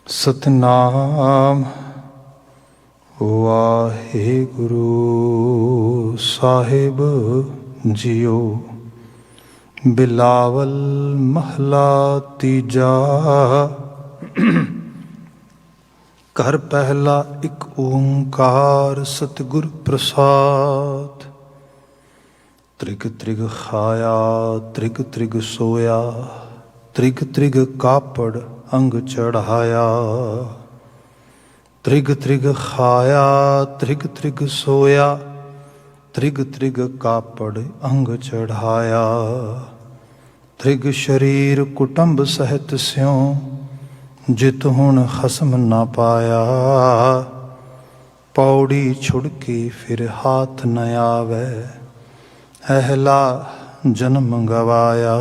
ਸਤਨਾਮ ਵਾਹਿਗੁਰੂ ਸਾਹਿਬ JIO. Bilawal ਮਹਲਾ ਤੀਜਾ। ਘਰ ਪਹਿਲਾ ਇੱਕ ਓੰਕਾਰ ਸਤਿਗੁਰ ਪ੍ਰਸਾਦ। ਤ੍ਰਿਗ ਤ੍ਰਿਗ ਖਾਇਆ ਤ੍ਰਿਗ ਤ੍ਰਿਗ ਸੋਇਆ, ਤ੍ਰਿਗ ਤ੍ਰਿਗ ਕਾਪੜ ਅੰਗ ਚੜਾਇਆ। ਤ੍ਰਿਗ ਤ੍ਰਿਗ ਖਾਇਆ ਤ੍ਰਿਗ ਤ੍ਰਿਗ ਸੋਇਆ, ਤ੍ਰਿਗ ਤ੍ਰਿਗ ਕਾਪੜ ਅੰਗ ਚੜਾਇਆ। ਤ੍ਰਿਗ ਸ਼ਰੀਰ ਕੁਟੰਬ ਸਹਿਤ ਸਿਉ, ਜਿਤ ਹੁਣ ਖਸਮ ਨਾ ਪਾਇਆ। ਪੌੜੀ ਛੁੜ ਕੇ ਫਿਰ ਹਾਥ ਨ ਆਵੈ, ਅਹਲਾ ਜਨਮ ਗਵਾਇਆ।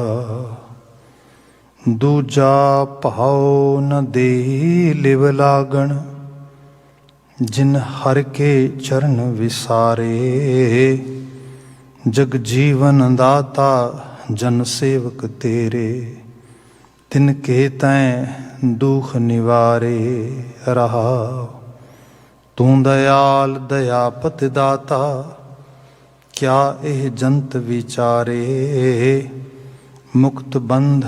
ਦੂਜਾ ਭਾਉ ਨ ਦੇ ਲਿਵ ਲਾਗਣ, ਜਿਨ ਹਰ ਕੇ ਚਰਨ ਵਿਸਾਰੇ। ਜਗ ਜੀਵਨ ਦਾਤਾ ਜਨ ਸੇਵਕ ਤੇਰੇ, ਤਿਨ ਕੇ ਤੈਂ ਦੁਖ ਨਿਵਾਰੇ। ਰਹਾਉ ਤੂੰ ਦਇਆਲ ਦਇਆਪਤ ਦਾਤਾ, ਕਿਆ ਇਹ ਜੰਤ ਵਿਚਾਰੇ। ਮੁਕਤ ਬੰਧ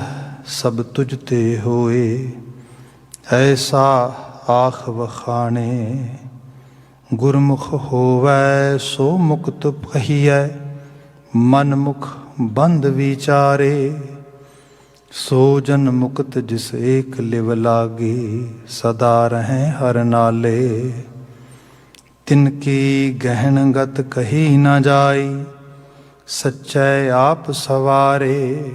ਸਭ ਤੁਝ ਤੇ ਹੋਏ, ਐਸਾ ਆਖ ਵਖਾਣੇ। ਗੁਰਮੁਖ ਹੋਵੈ ਸੋ ਮੁਕਤ ਕਹੀਐ, ਮਨ ਮੁਖ ਬੰਧ ਵਿਚਾਰੇ। ਸੋ ਜਨ ਮੁਕਤ ਜਿਸ ਏਕ ਲਿਵ ਲਾਗੇ, ਸਦਾ ਰਹੈ ਹਰ ਨਾਲੇ। ਤਿਨ ਕੀ ਗਹਿਣ ਗਤ ਕਹੀ ਨਾ ਜਾਈ, ਸੱਚੈ ਆਪ ਸਵਾਰੇ।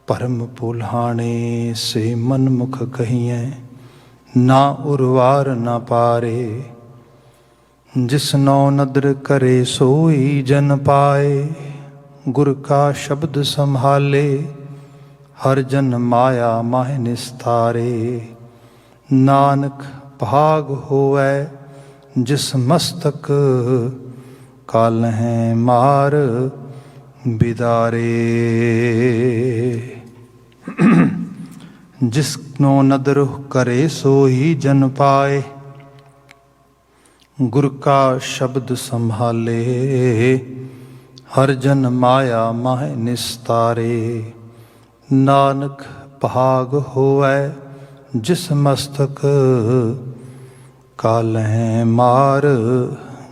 ਭਰਮ ਭੁਲਾਣੇ ਸੇ ਮਨ ਮੁਖ ਕਹੀਐ, ਨਾ ਉਰਵਾਰ ਨਾ ਪਾਰੇ। ਜਿਸ ਨੌ ਨਦਰ ਕਰੇ ਸੋਈ ਜਨ ਪਾਏ, ਗੁਰ ਕਾ ਸ਼ਬਦ ਸੰਭਾਲੇ। ਹਰ ਜਨ ਮਾਇਆ ਮਾਹਿ ਨਿਸਤਾਰੇ। ਨਾਨਕ ਭਾਗ ਹੋਵੈ ਜਿਸ ਮਸਤਕ, ਕਾਲਹਿ ਮਾਰ ਬਿਦਾਰੇ। ਜਿਸ ਨੋ ਨਦਰ ਕਰੇ ਸੋਈ ਜਨ ਪਾਏ, ਗੁਰ ਕਾ ਸ਼ਬਦ ਸੰਭਾਲੇ। ਹਰ ਜਨ ਮਾਇਆ ਮਾਹਿ ਨਿਸਤਾਰੇ। ਨਾਨਕ ਭਾਗ ਹੋਵੈ ਜਿਸ ਮਸਤਕ, ਕਾਲਹਿ ਮਾਰ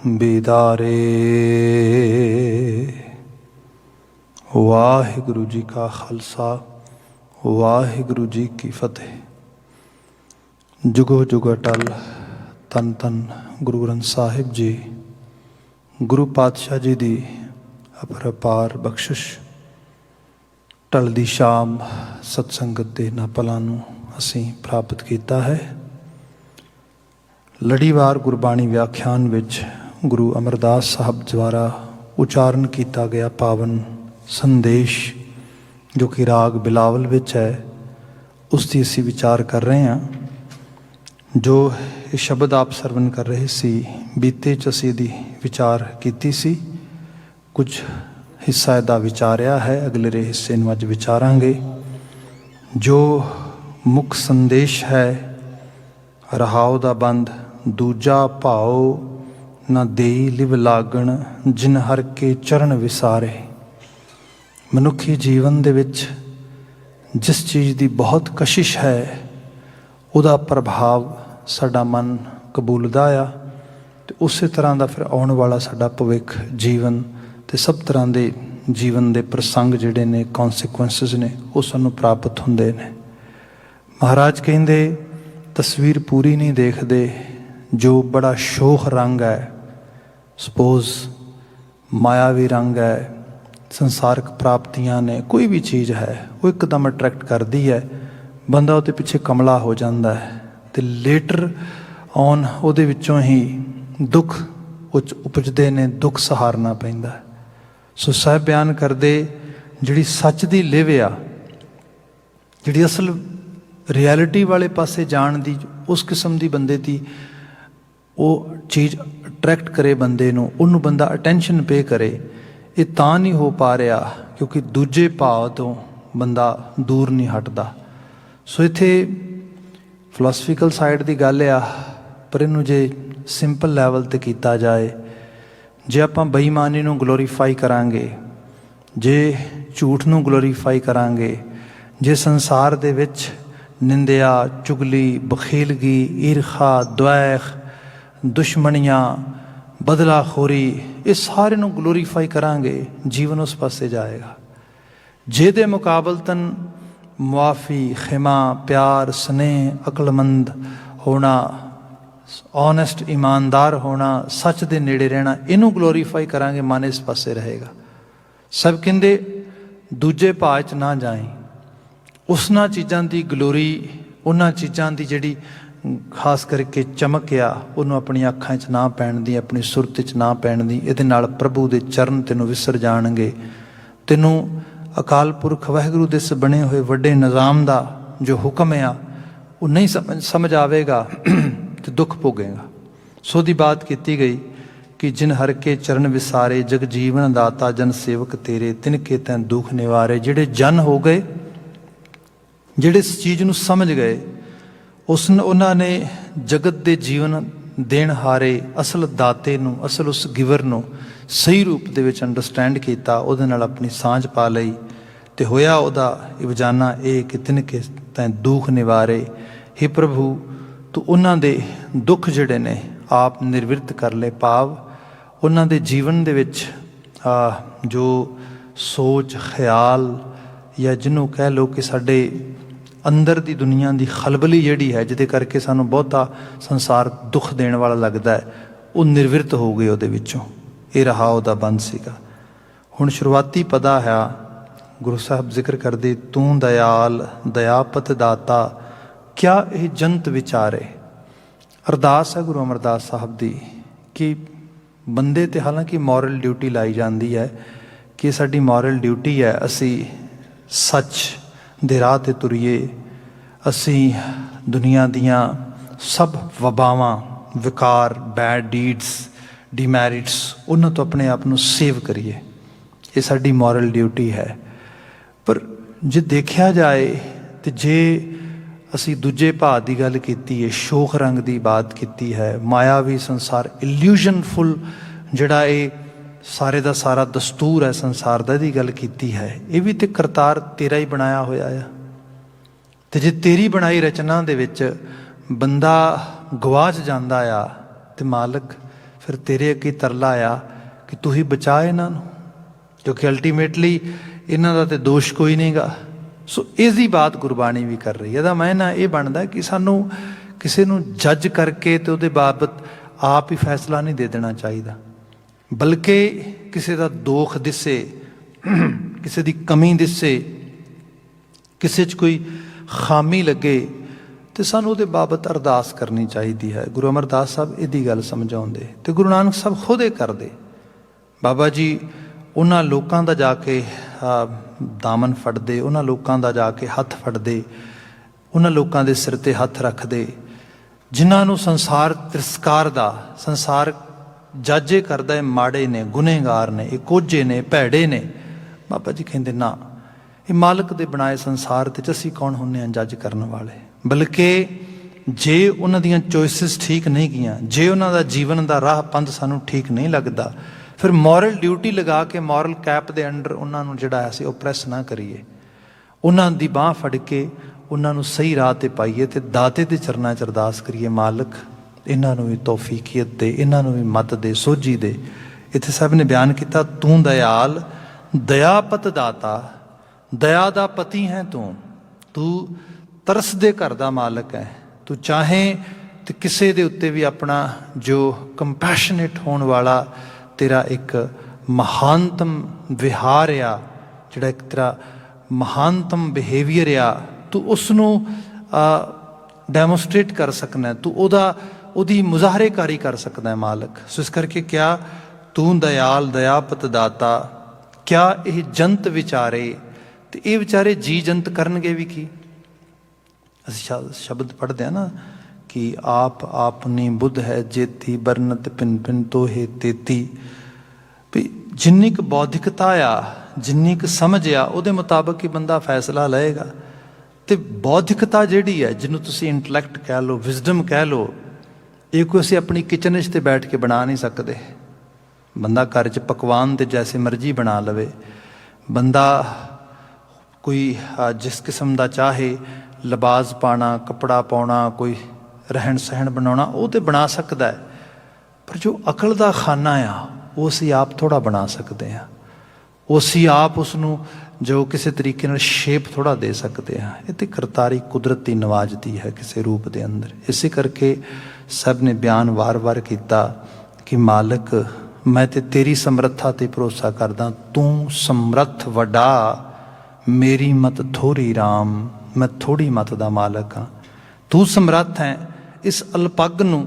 ਬਿਦਾਰੇ। ਵਾਹਿਗੁਰੂ ਜੀ ਕਾ ਖਾਲਸਾ, ਵਾਹਿਗੁਰੂ ਜੀ ਕੀ ਫਤਿਹ। ਜੁਗੋ ਜੁਗ ਅਟਲ। ਧੰਨ ਧੰਨ ਗੁਰੂ ਗ੍ਰੰਥ ਸਾਹਿਬ ਜੀ, ਗੁਰੂ ਪਾਤਸ਼ਾਹ ਜੀ ਦੀ ਅਪਰਪਾਰ ਬਖਸ਼ਿਸ਼। ਢਲਦੀ ਸ਼ਾਮ ਸਤਸੰਗਤ ਦੇ ਇਹਨਾਂ ਪਲਾਂ ਨੂੰ ਅਸੀਂ ਪ੍ਰਾਪਤ ਕੀਤਾ ਹੈ। ਲੜੀਵਾਰ ਗੁਰਬਾਣੀ ਵਿਆਖਿਆਨ ਵਿੱਚ ਗੁਰੂ ਅਮਰਦਾਸ ਸਾਹਿਬ ਦੁਆਰਾ ਉਚਾਰਨ ਕੀਤਾ ਗਿਆ ਪਾਵਨ ਸੰਦੇਸ਼, ਜੋ ਕਿ ਰਾਗ ਬਿਲਾਵਲ ਵਿੱਚ ਹੈ, ਉਸ ਦੀ ਅਸੀਂ ਵਿਚਾਰ ਕਰ ਰਹੇ ਹਾਂ। ਜੋ ਇਹ ਸ਼ਬਦ ਆਪ ਸਰਵਨ ਕਰ ਰਹੇ ਸੀ, ਬੀਤੇ 'ਚ ਅਸੀਂ ਇਹਦੀ ਵਿਚਾਰ ਕੀਤੀ ਸੀ। ਕੁਝ ਹਿੱਸਾ ਇਹਦਾ ਵਿਚਾਰਿਆ ਹੈ, ਅਗਲੇ ਹਿੱਸੇ ਨੂੰ ਅੱਜ ਵਿਚਾਰਾਂਗੇ। ਜੋ ਮੁੱਖ ਸੰਦੇਸ਼ ਹੈ, ਰਹਾਉ ਦਾ ਬੰਦ। ਦੂਜਾ ਭਾਉ ਨਾ ਦੇਈ ਲਿਵ ਲਾਗਣ, ਜਿਨ ਹਰ ਕੇ ਚਰਨ ਵਿਸਾਰੇ। ਮਨੁੱਖੀ ਜੀਵਨ ਦੇ ਵਿੱਚ ਜਿਸ ਚੀਜ਼ ਦੀ ਬਹੁਤ ਕਸ਼ਿਸ਼ ਹੈ, ਉਹਦਾ ਪ੍ਰਭਾਵ ਸਾਡਾ ਮਨ ਕਬੂਲਦਾ ਆ, ਅਤੇ ਉਸੇ ਤਰ੍ਹਾਂ ਦਾ ਫਿਰ ਆਉਣ ਵਾਲਾ ਸਾਡਾ ਭਵਿੱਖ ਜੀਵਨ ਅਤੇ ਸਭ ਤਰ੍ਹਾਂ ਦੇ ਜੀਵਨ ਦੇ ਪ੍ਰਸੰਗ ਜਿਹੜੇ ਨੇ, ਕੌਨਸੀਕੁਐਂਸਿਸ ਨੇ, ਉਹ ਸਾਨੂੰ ਪ੍ਰਾਪਤ ਹੁੰਦੇ ਨੇ। ਮਹਾਰਾਜ ਕਹਿੰਦੇ ਤਸਵੀਰ ਪੂਰੀ ਨਹੀਂ ਦੇਖਦੇ। ਜੋ ਬੜਾ ਸ਼ੋਖ ਰੰਗ ਹੈ, ਸਪੋਜ਼ ਮਾਇਆਵੀ ਰੰਗ ਹੈ, ਸੰਸਾਰਕ ਪ੍ਰਾਪਤੀਆਂ ਨੇ, ਕੋਈ ਵੀ ਚੀਜ਼ ਹੈ, ਉਹ ਇੱਕਦਮ ਅਟਰੈਕਟ ਕਰਦੀ ਹੈ। ਬੰਦਾ ਉਹਦੇ ਪਿੱਛੇ ਕਮਲਾ ਹੋ ਜਾਂਦਾ ਹੈ, ਅਤੇ ਲੇਟਰ ਔਨ ਉਹਦੇ ਵਿੱਚੋਂ ਹੀ ਦੁੱਖ ਉਪਜਦੇ ਨੇ, ਦੁੱਖ ਸਹਾਰਨਾ ਪੈਂਦਾ ਹੈ। ਸੋ ਸਾਹਿਬ ਬਿਆਨ ਕਰਦੇ, ਜਿਹੜੀ ਸੱਚ ਦੀ ਲਿਵ ਆ, ਜਿਹੜੀ ਅਸਲ ਰਿਐਲਿਟੀ ਵਾਲੇ ਪਾਸੇ ਜਾਣ ਦੀ, ਉਸ ਕਿਸਮ ਦੀ ਬੰਦੇ ਦੀ ਉਹ ਚੀਜ਼ ਅਟਰੈਕਟ ਕਰੇ ਬੰਦੇ ਨੂੰ, ਉਹਨੂੰ ਬੰਦਾ ਅਟੈਂਸ਼ਨ ਪੇ ਕਰੇ। ਇਹ ਤਾਂ ਨਹੀਂ ਹੋ ਪਾ ਰਿਹਾ ਕਿਉਂਕਿ ਦੂਜੇ ਭਾਵ ਤੋਂ ਬੰਦਾ ਦੂਰ ਨਹੀਂ ਹਟਦਾ। ਸੋ ਇੱਥੇ ਫਿਲਾਸਫੀਕਲ ਸਾਈਡ ਦੀ ਗੱਲ ਆ, ਪਰ ਇਹਨੂੰ ਜੇ ਸਿੰਪਲ ਲੈਵਲ 'ਤੇ ਕੀਤਾ ਜਾਏ, ਜੇ ਆਪਾਂ ਬੇਈਮਾਨੀ ਨੂੰ ਗਲੋਰੀਫਾਈ ਕਰਾਂਗੇ, ਜੇ ਝੂਠ ਨੂੰ ਗਲੋਰੀਫਾਈ ਕਰਾਂਗੇ, ਜੇ ਸੰਸਾਰ ਦੇ ਵਿੱਚ ਨਿੰਦਿਆ, ਚੁਗਲੀ, ਬਖੀਲਗੀ, ਈਰਖਾ, ਦੁਆਖ, ਦੁਸ਼ਮਣੀਆਂ, ਬਦਲਾਖੋਰੀ, ਇਹ ਸਾਰੇ ਨੂੰ ਗਲੋਰੀਫਾਈ ਕਰਾਂਗੇ, ਜੀਵਨ ਉਸ ਪਾਸੇ ਜਾਏਗਾ। ਜਿਹਦੇ ਮੁਕਾਬਲਤਨ ਮੁਆਫੀ, ਖਿਮਾ, ਪਿਆਰ, ਸਨੇਹ, ਅਕਲਮੰਦ ਹੋਣਾ, ਓਨੈਸਟ, ਈਮਾਨਦਾਰ ਹੋਣਾ, ਸੱਚ ਦੇ ਨੇੜੇ ਰਹਿਣਾ, ਇਹਨੂੰ ਗਲੋਰੀਫਾਈ ਕਰਾਂਗੇ, ਮਨ ਇਸ ਪਾਸੇ ਰਹੇਗਾ। ਸਭ ਕਹਿੰਦੇ ਦੂਜੇ ਭਾਅ 'ਚ ਨਾ ਜਾਏ, ਉਸਨਾਂ ਚੀਜ਼ਾਂ ਦੀ ਗਲੋਰੀ, ਉਹਨਾਂ ਚੀਜ਼ਾਂ ਦੀ ਜਿਹੜੀ ਖਾਸ ਕਰਕੇ ਚਮਕ ਆ, ਉਹਨੂੰ ਆਪਣੀਆਂ ਅੱਖਾਂ 'ਚ ਨਾ ਪੈਣ ਦੀ, ਆਪਣੀ ਸੁਰਤ 'ਚ ਨਾ ਪੈਣ ਦੀ। ਇਹਦੇ ਨਾਲ ਪ੍ਰਭੂ ਦੇ ਚਰਨ ਤੈਨੂੰ ਵਿਸਰ ਜਾਣਗੇ। ਤੈਨੂੰ ਅਕਾਲ ਪੁਰਖ ਵਾਹਿਗੁਰੂ ਦੇ ਇਸ ਬਣੇ ਹੋਏ ਵੱਡੇ ਨਿਜ਼ਾਮ ਦਾ ਜੋ ਹੁਕਮ ਆ ਉਹ ਨਹੀਂ ਸਮਝ ਆਵੇਗਾ ਤੇ ਦੁੱਖ ਭੋਗੇਗਾ। ਸੋ ਦੀ ਬਾਤ ਕੀਤੀ ਗਈ ਕਿ ਜਿਨ ਹਰ ਕੇ ਚਰਨ ਵਿਸਾਰੇ, ਜਗ ਜੀਵਨ ਦਾਤਾ ਜਨ ਸੇਵਕ ਤੇਰੇ, ਤਿਨਕੇ ਤੈਂ ਦੁੱਖ ਨਿਵਾਰੇ। ਜਿਹੜੇ ਜਨ ਹੋ ਗਏ, ਜਿਹੜੇ ਇਸ ਚੀਜ਼ ਨੂੰ ਸਮਝ ਗਏ, ਉਹਨਾਂ ਨੇ ਜਗਤ ਦੇ ਜੀਵਨ ਦੇਣ ਹਾਰੇ ਅਸਲ ਦਾਤੇ ਨੂੰ, ਅਸਲ ਉਸ ਗਿਵਰ ਨੂੰ ਸਹੀ ਰੂਪ ਦੇ ਵਿੱਚ ਅੰਡਰਸਟੈਂਡ ਕੀਤਾ, ਉਹਦੇ ਨਾਲ ਆਪਣੀ ਸਾਂਝ ਪਾ ਲਈ ਤੇ ਹੋਇਆ ਉਹਦਾ ਇਵਜਾਨਾ ਇਹ ਕਿ ਤਿਨਕੇ ਤੈਂ ਦੁੱਖ ਨਿਵਾਰੇ। ਹੇ ਪ੍ਰਭੂ, ਤੂੰ ਉਹਨਾਂ ਦੇ ਦੁੱਖ ਜਿਹੜੇ ਨੇ ਆਪ ਨਿਰਵਿਰਤ ਕਰ ਲਏ, ਭਾਵ ਉਹਨਾਂ ਦੇ ਜੀਵਨ ਦੇ ਵਿੱਚ ਜੋ ਸੋਚ, ਖਿਆਲ, ਜਾਂ ਜਿਹਨੂੰ ਕਹਿ ਲਓ ਕਿ ਸਾਡੇ ਅੰਦਰ ਦੀ ਦੁਨੀਆ ਦੀ ਖਲਬਲੀ ਜਿਹੜੀ ਹੈ, ਜਿਹਦੇ ਕਰਕੇ ਸਾਨੂੰ ਬਹੁਤਾ ਸੰਸਾਰ ਦੁੱਖ ਦੇਣ ਵਾਲਾ ਲੱਗਦਾ ਹੈ, ਉਹ ਨਿਰਵਿਰਤ ਹੋ ਗਏ ਉਹਦੇ ਵਿੱਚੋਂ। ਇਹ ਰਹਾ ਉਹਦਾ ਬੰਦ ਸੀਗਾ। ਹੁਣ ਸ਼ੁਰੂਆਤੀ ਪਦਾ ਹੈ, ਗੁਰੂ ਸਾਹਿਬ ਜ਼ਿਕਰ ਕਰਦੇ, ਤੂੰ ਦਇਆਲ ਦਇਆਪਤ ਦਾਤਾ, ਕਿਆ ਇਹ ਜੰਤ ਵਿਚਾਰੇ। ਅਰਦਾਸ ਹੈ ਗੁਰੂ ਅਮਰਦਾਸ ਸਾਹਿਬ ਦੀ ਕਿ ਬੰਦੇ 'ਤੇ ਹਾਲਾਂਕਿ ਮੋਰਲ ਡਿਊਟੀ ਲਾਈ ਜਾਂਦੀ ਹੈ ਕਿ ਸਾਡੀ ਮੋਰਲ ਡਿਊਟੀ ਹੈ ਅਸੀਂ ਸੱਚ ਦੇ ਰਾਹ 'ਤੇ ਤੁਰੀਏ, ਅਸੀਂ ਦੁਨੀਆ ਦੀਆਂ ਸਭ ਵਬਾਵਾਂ, ਵਿਕਾਰ, ਬੈਡ ਡੀਡਸ, ਡੀਮੈਰਿਟਸ, ਉਹਨਾਂ ਤੋਂ ਆਪਣੇ ਆਪ ਨੂੰ ਸੇਵ ਕਰੀਏ। ਇਹ ਸਾਡੀ ਮੋਰਲ ਡਿਊਟੀ ਹੈ। ਪਰ ਜੇ ਦੇਖਿਆ ਜਾਏ ਤੇ ਜੇ ਅਸੀਂ ਦੂਜੇ ਭਾਅ ਦੀ ਗੱਲ ਕੀਤੀ ਹੈ, ਸ਼ੋਖ ਰੰਗ ਦੀ ਬਾਤ ਕੀਤੀ ਹੈ, ਮਾਇਆਵੀ ਸੰਸਾਰ, ਇਲਿਊਜ਼ਨਫੁਲ ਜਿਹੜਾ ਇਹ ਸਾਰੇ ਦਾ ਸਾਰਾ ਦਸਤੂਰ ਹੈ ਸੰਸਾਰ ਦਾ, ਇਹਦੀ ਗੱਲ ਕੀਤੀ ਹੈ, ਇਹ ਵੀ ਤੇ ਕਰਤਾਰ ਤੇਰਾ ਹੀ ਬਣਾਇਆ ਹੋਇਆ ਆ। ਤੇ ਜੇ ਤੇਰੀ ਬਣਾਈ ਰਚਨਾ ਦੇ ਵਿੱਚ ਬੰਦਾ ਗਵਾਚ ਜਾਂਦਾ ਆ ਤੇ ਮਾਲਕ ਫਿਰ ਤੇਰੇ ਅੱਗੇ ਤਰਲਾ ਆ ਕਿ ਤੂੰ ਹੀ ਬਚਾ ਇਹਨਾਂ ਨੂੰ, ਕਿਉਂਕਿ ਅਲਟੀਮੇਟਲੀ ਇਹਨਾਂ ਦਾ ਤੇ ਦੋਸ਼ ਕੋਈ ਨਹੀਂਗਾ। ਸੋ ਇਸ ਦੀ ਬਾਤ ਗੁਰਬਾਣੀ ਵੀ ਕਰ ਰਹੀ ਹੈ। ਇਹਦਾ ਮਾਇਨਾ ਇਹ ਬਣਦਾ ਕਿ ਸਾਨੂੰ ਕਿਸੇ ਨੂੰ ਜੱਜ ਕਰਕੇ ਤੇ ਉਹਦੇ ਬਾਬਤ ਆਪ ਹੀ ਫੈਸਲਾ ਨਹੀਂ ਦੇ ਦੇਣਾ ਚਾਹੀਦਾ, ਬਲਕਿ ਕਿਸੇ ਦਾ ਦੋਖ ਦਿਸੇ, ਕਿਸੇ ਦੀ ਕਮੀ ਦਿਸੇ, ਕਿਸੇ 'ਚ ਕੋਈ ਖਾਮੀ ਲੱਗੇ ਤੇ ਸਾਨੂੰ ਉਹਦੇ ਬਾਬਤ ਅਰਦਾਸ ਕਰਨੀ ਚਾਹੀਦੀ ਹੈ। ਗੁਰੂ ਅਮਰਦਾਸ ਸਾਹਿਬ ਇਹਦੀ ਗੱਲ ਸਮਝਾਉਂਦੇ ਤੇ ਗੁਰੂ ਨਾਨਕ ਸਾਹਿਬ ਖੁਦ ਇਹ ਕਰਦੇ। ਬਾਬਾ ਜੀ ਉਹਨਾਂ ਲੋਕਾਂ ਦਾ ਜਾ ਕੇ ਦਾਮਨ ਫੜਦੇ, ਉਹਨਾਂ ਲੋਕਾਂ ਦਾ ਜਾ ਕੇ ਹੱਥ ਫੜਦੇ, ਉਹਨਾਂ ਲੋਕਾਂ ਦੇ ਸਿਰ 'ਤੇ ਹੱਥ ਰੱਖਦੇ ਜਿਨ੍ਹਾਂ ਨੂੰ ਸੰਸਾਰ ਤਿਰਸਕਾਰ, ਸੰਸਾਰ ਜਾਜੇ ਕਰਦਾ ਹੈ, ਮਾੜੇ ਨੇ, ਗੁਨੇਗਾਰ ਨੇ, ਇਹ ਕੋਝੇ ਨੇ, ਭੈੜੇ ਨੇ। ਬਾਬਾ ਜੀ ਕਹਿੰਦੇ ਨਾ, ਇਹ ਮਾਲਕ ਦੇ ਬਣਾਏ ਸੰਸਾਰ 'ਤੇ ਅਸੀਂ ਕੌਣ ਹੁੰਦੇ ਹਾਂ ਜੱਜ ਕਰਨ ਵਾਲੇ। ਬਲਕਿ ਜੇ ਉਹਨਾਂ ਦੀਆਂ ਚੋਇਸਿਸ ਠੀਕ ਨਹੀਂ ਗਈਆਂ, ਜੇ ਉਹਨਾਂ ਦਾ ਜੀਵਨ ਦਾ ਰਾਹ ਪੰਥ ਸਾਨੂੰ ਠੀਕ ਨਹੀਂ ਲੱਗਦਾ, ਫਿਰ ਮੋਰਲ ਡਿਊਟੀ ਲਗਾ ਕੇ ਮੋਰਲ ਕੈਪ ਦੇ ਅੰਡਰ ਉਹਨਾਂ ਨੂੰ ਜਿਹੜਾ ਅਸੀਂ ਓਪਰੈਸ ਨਾ ਕਰੀਏ, ਉਹਨਾਂ ਦੀ ਬਾਂਹ ਫੜ ਕੇ ਉਹਨਾਂ ਨੂੰ ਸਹੀ ਰਾਹ 'ਤੇ ਪਾਈਏ ਤੇ ਦਾਤੇ ਦੇ ਚਰਨਾਂ 'ਚ ਅਰਦਾਸ ਕਰੀਏ, ਮਾਲਕ ਇਹਨਾਂ ਨੂੰ ਵੀ ਤੌਫੀਕੀਅਤ ਦੇ, ਇਹਨਾਂ ਨੂੰ ਵੀ ਮੱਤ ਦੇ, ਸੋਝੀ ਦੇ। ਇੱਥੇ ਸਭ ਨੇ ਬਿਆਨ ਕੀਤਾ, ਤੂੰ ਦਇਆਲ ਦਇਆਪਤ ਦਾਤਾ, ਦਇਆ ਦਾ ਪਤੀ ਹੈ ਤੂੰ ਤਰਸ ਦੇ ਘਰ ਦਾ ਮਾਲਕ ਹੈ। ਤੂੰ ਚਾਹੇ ਤੇ ਕਿਸੇ ਦੇ ਉੱਤੇ ਵੀ ਆਪਣਾ ਜੋ ਕੰਪੈਸ਼ਨੇਟ ਹੋਣ ਵਾਲਾ ਤੇਰਾ ਇੱਕ ਮਹਾਨਤਮ ਵਿਹਾਰ ਆ, ਜਿਹੜਾ ਇੱਕ ਤੇਰਾ ਮਹਾਨਤਮ ਬਿਹੇਵੀਅਰ ਆ, ਤੂੰ ਉਸ ਨੂੰ ਡੈਮੋਸਟ੍ਰੇਟ ਕਰ ਸਕਣਾ, ਤੂੰ ਉਹਦੀ ਮੁਜ਼ਾਹਰੇਕਾਰੀ ਕਰ ਸਕਦਾ ਹੈ ਮਾਲਕ। ਸੋ ਇਸ ਕਰਕੇ ਕਿਆ ਤੂੰ ਦਇਆਲ ਦਇਆਪਤ ਦਾਤਾ, ਕਿਆ ਇਹ ਜੰਤ ਵਿਚਾਰੇ, ਤੇ ਇਹ ਵਿਚਾਰੇ ਜੀ ਜੰਤ ਕਰਨਗੇ ਵੀ ਕੀ। ਅਸੀਂ ਸ਼ਬਦ ਪੜ੍ਹਦੇ ਹਾਂ ਨਾ ਕਿ ਆਪ ਆਪਣੀ ਬੁੱਧ ਹੈ ਜੇਤੀ, ਬਰਨਤ ਪਿੰਨ ਪਿੰਨ ਤੋਹੇ ਤੇਤੀ। ਵੀ ਜਿੰਨੀ ਕੁ ਬੌਧਿਕਤਾ ਆ, ਜਿੰਨੀ ਕੁ ਸਮਝ ਆ, ਉਹਦੇ ਮੁਤਾਬਕ ਹੀ ਬੰਦਾ ਫੈਸਲਾ ਲਏਗਾ। ਤੇ ਬੌਧਿਕਤਾ ਜਿਹੜੀ ਹੈ, ਜਿਹਨੂੰ ਤੁਸੀਂ ਇੰਟਲੈਕਟ ਕਹਿ ਲਓ, ਵਿਜ਼ਡਮ ਕਹਿ ਲਓ, ਇਹ ਕੋਈ ਅਸੀਂ ਆਪਣੀ ਕਿਚਨ 'ਚ ਤੇ ਬੈਠ ਕੇ ਬਣਾ ਨਹੀਂ ਸਕਦੇ। ਬੰਦਾ ਘਰ 'ਚ ਪਕਵਾਨ ਤੇ ਜੈਸੇ ਮਰਜ਼ੀ ਬਣਾ ਲਵੇ, ਬੰਦਾ ਕੋਈ ਜਿਸ ਕਿਸਮ ਦਾ ਚਾਹੇ ਲਿਬਾਸ ਪਾਉਣਾ, ਕੱਪੜਾ ਪਾਉਣਾ, ਕੋਈ ਰਹਿਣ ਸਹਿਣ ਬਣਾਉਣਾ, ਉਹ ਤੇ ਬਣਾ ਸਕਦਾ ਹੈ। ਪਰ ਜੋ ਅਕਲ ਦਾ ਖਾਨਾ ਆ, ਉਹ ਅਸੀਂ ਆਪ ਥੋੜ੍ਹਾ ਬਣਾ ਸਕਦੇ ਹਾਂ। ਉਹ ਅਸੀਂ ਆਪ ਉਸ ਨੂੰ ਜੋ ਕਿਸੇ ਤਰੀਕੇ ਨਾਲ ਸ਼ੇਪ ਥੋੜ੍ਹਾ ਦੇ ਸਕਦੇ ਹਾਂ। ਇਹ ਤਾਂ ਕਰਤਾਰੀ ਕੁਦਰਤ ਦੀ ਨਵਾਜ਼ਦੀ ਹੈ ਕਿਸੇ ਰੂਪ ਦੇ ਅੰਦਰ। ਇਸੇ ਕਰਕੇ ਸਭ ਨੇ ਬਿਆਨ ਵਾਰ-ਵਾਰ ਕੀਤਾ ਕਿ ਮਾਲਕ, ਮੈਂ ਤੇ ਤੇਰੀ ਸਮਰੱਥਾ 'ਤੇ ਭਰੋਸਾ ਕਰਦਾ। ਤੂੰ ਸਮਰੱਥ ਵੱਡਾ, ਮੇਰੀ ਮਤ ਥੋੜ੍ਹੀ ਰਾਮ, ਮੈਂ ਥੋੜ੍ਹੀ ਮਤ ਦਾ ਮਾਲਕ ਹਾਂ। ਤੂੰ ਸਮਰੱਥ ਹੈ, ਇਸ ਅਲਪੱਗ ਨੂੰ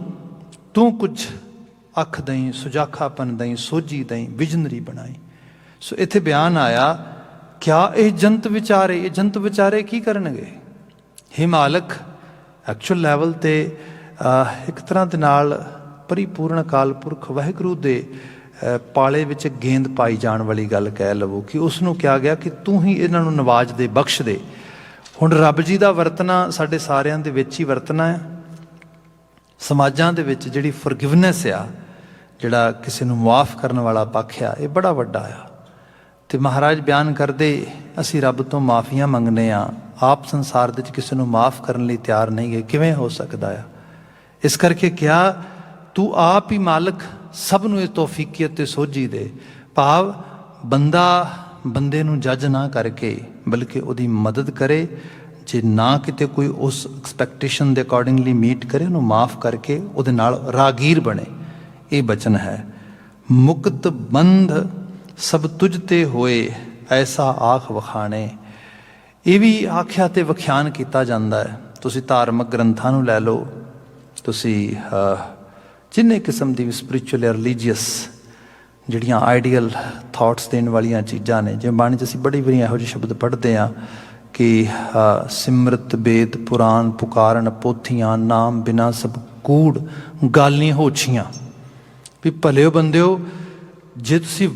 ਤੂੰ ਕੁਝ ਅੱਖ ਦਈ, ਸੁਜਾਖਾਪਨ ਦਈ, ਸੋਝੀ ਦਈ, ਵਿਜ਼ਨਰੀ ਬਣਾਈ। ਸੋ ਇੱਥੇ ਬਿਆਨ ਆਇਆ, ਕਿਆ ਇਹ ਜੰਤ ਵਿਚਾਰੇ, ਇਹ ਜੰਤ ਵਿਚਾਰੇ ਕੀ ਕਰਨਗੇ? ਹੇ ਮਾਲਕ, ਐਕਚੁਅਲ ਲੈਵਲ 'ਤੇ ਇੱਕ ਤਰ੍ਹਾਂ ਦੇ ਨਾਲ ਪਰਿਪੂਰਨ ਅਕਾਲ ਪੁਰਖ ਵਾਹਿਗੁਰੂ ਦੇ ਪਾਲੇ ਵਿੱਚ ਗੇਂਦ ਪਾਈ ਜਾਣ ਵਾਲੀ ਗੱਲ ਕਹਿ ਲਵੋ ਕਿ ਉਸ ਨੂੰ ਕਿਹਾ ਗਿਆ ਕਿ ਤੂੰ ਹੀ ਇਹਨਾਂ ਨੂੰ ਨਵਾਜ਼ ਦੇ, ਬਖਸ਼ ਦੇ। ਹੁਣ ਰੱਬ ਜੀ ਦਾ ਵਰਤਣਾ ਸਾਡੇ ਸਾਰਿਆਂ ਦੇ ਵਿੱਚ ਹੀ ਵਰਤਣਾ ਹੈ। ਸਮਾਜਾਂ ਦੇ ਵਿੱਚ ਜਿਹੜੀ ਫੋਰਗਿਵਨੈਸ ਆ, ਜਿਹੜਾ ਕਿਸੇ ਨੂੰ ਮੁਆਫ ਕਰਨ ਵਾਲਾ ਪੱਖ ਆ, ਇਹ ਬੜਾ ਵੱਡਾ ਆ। ਅਤੇ ਮਹਾਰਾਜ ਬਿਆਨ ਕਰਦੇ, ਅਸੀਂ ਰੱਬ ਤੋਂ ਮਾਫੀਆਂ ਮੰਗਦੇ ਹਾਂ, ਆਪ ਸੰਸਾਰ ਦੇ ਵਿੱਚ ਕਿਸੇ ਨੂੰ ਮਾਫ ਕਰਨ ਲਈ ਤਿਆਰ ਨਹੀਂ ਗਏ। ਕਿਵੇਂ ਹੋ ਸਕਦਾ ਆ? ਇਸ ਕਰਕੇ ਕਿਹਾ, ਤੂੰ ਆਪ ਹੀ ਮਾਲਕ ਸਭ ਨੂੰ ਇਹ ਤੌਫੀਕੀਅਤ ਤੇ ਸੋਝੀ ਦੇ। ਭਾਵ ਬੰਦਾ ਬੰਦੇ ਨੂੰ ਜੱਜ ਨਾ ਕਰਕੇ, ਬਲਕਿ ਉਹਦੀ ਮਦਦ ਕਰੇ। ਜੇ ਨਾ ਕਿਤੇ ਕੋਈ ਉਸ ਐਕਸਪੈਕਟੇਸ਼ਨ ਦੇ ਅਕੋਰਡਿੰਗਲੀ ਮੀਟ ਕਰੇ, ਉਹਨੂੰ ਮਾਫ ਕਰਕੇ ਉਹਦੇ ਨਾਲ ਰਾਗੀਰ ਬਣੇ। ਇਹ ਬਚਨ ਹੈ। ਮੁਕਤ ਬੰਧ ਸਭ ਤੁਝ ਤੇ ਹੋਏ, ਐਸਾ ਆਖ ਵਖਾਣੇ। ਇਹ ਵੀ ਆਖਿਆ ਤੇ ਵਿਖਿਆਨ ਕੀਤਾ ਜਾਂਦਾ ਹੈ। ਤੁਸੀਂ ਧਾਰਮਿਕ ਗ੍ਰੰਥਾਂ ਨੂੰ ਲੈ ਲਓ, ਤੁਸੀਂ ਜਿੰਨੇ ਕਿਸਮ ਦੀ ਵੀ ਸਪਿਰਿਚੁਅਲ ਜਾਂ ਰਿਲੀਜੀਅਸ ਜਿਹੜੀਆਂ ਆਈਡੀਅਲ ਥਾਟਸ ਦੇਣ ਵਾਲੀਆਂ ਚੀਜ਼ਾਂ ਨੇ, ਜਿਵੇਂ ਬਾਣੀ 'ਚ ਅਸੀਂ ਬੜੀ ਵਾਰੀ ਇਹੋ ਜਿਹੇ ਸ਼ਬਦ ਪੜ੍ਹਦੇ ਹਾਂ ਕਿ ਸਿਮਰਤ ਵੇਦ ਪੁਰਾਣ ਪੁਕਾਰਨ ਪੋਥੀਆਂ, ਨਾਮ ਬਿਨਾ ਸਭ ਕੂੜ ਗਾਲੀਆਂ ਹੋਛੀਆਂ। ਵੀ ਭਲਿਓ ਬੰਦਿਓ, ਜੇ ਤੁਸੀਂ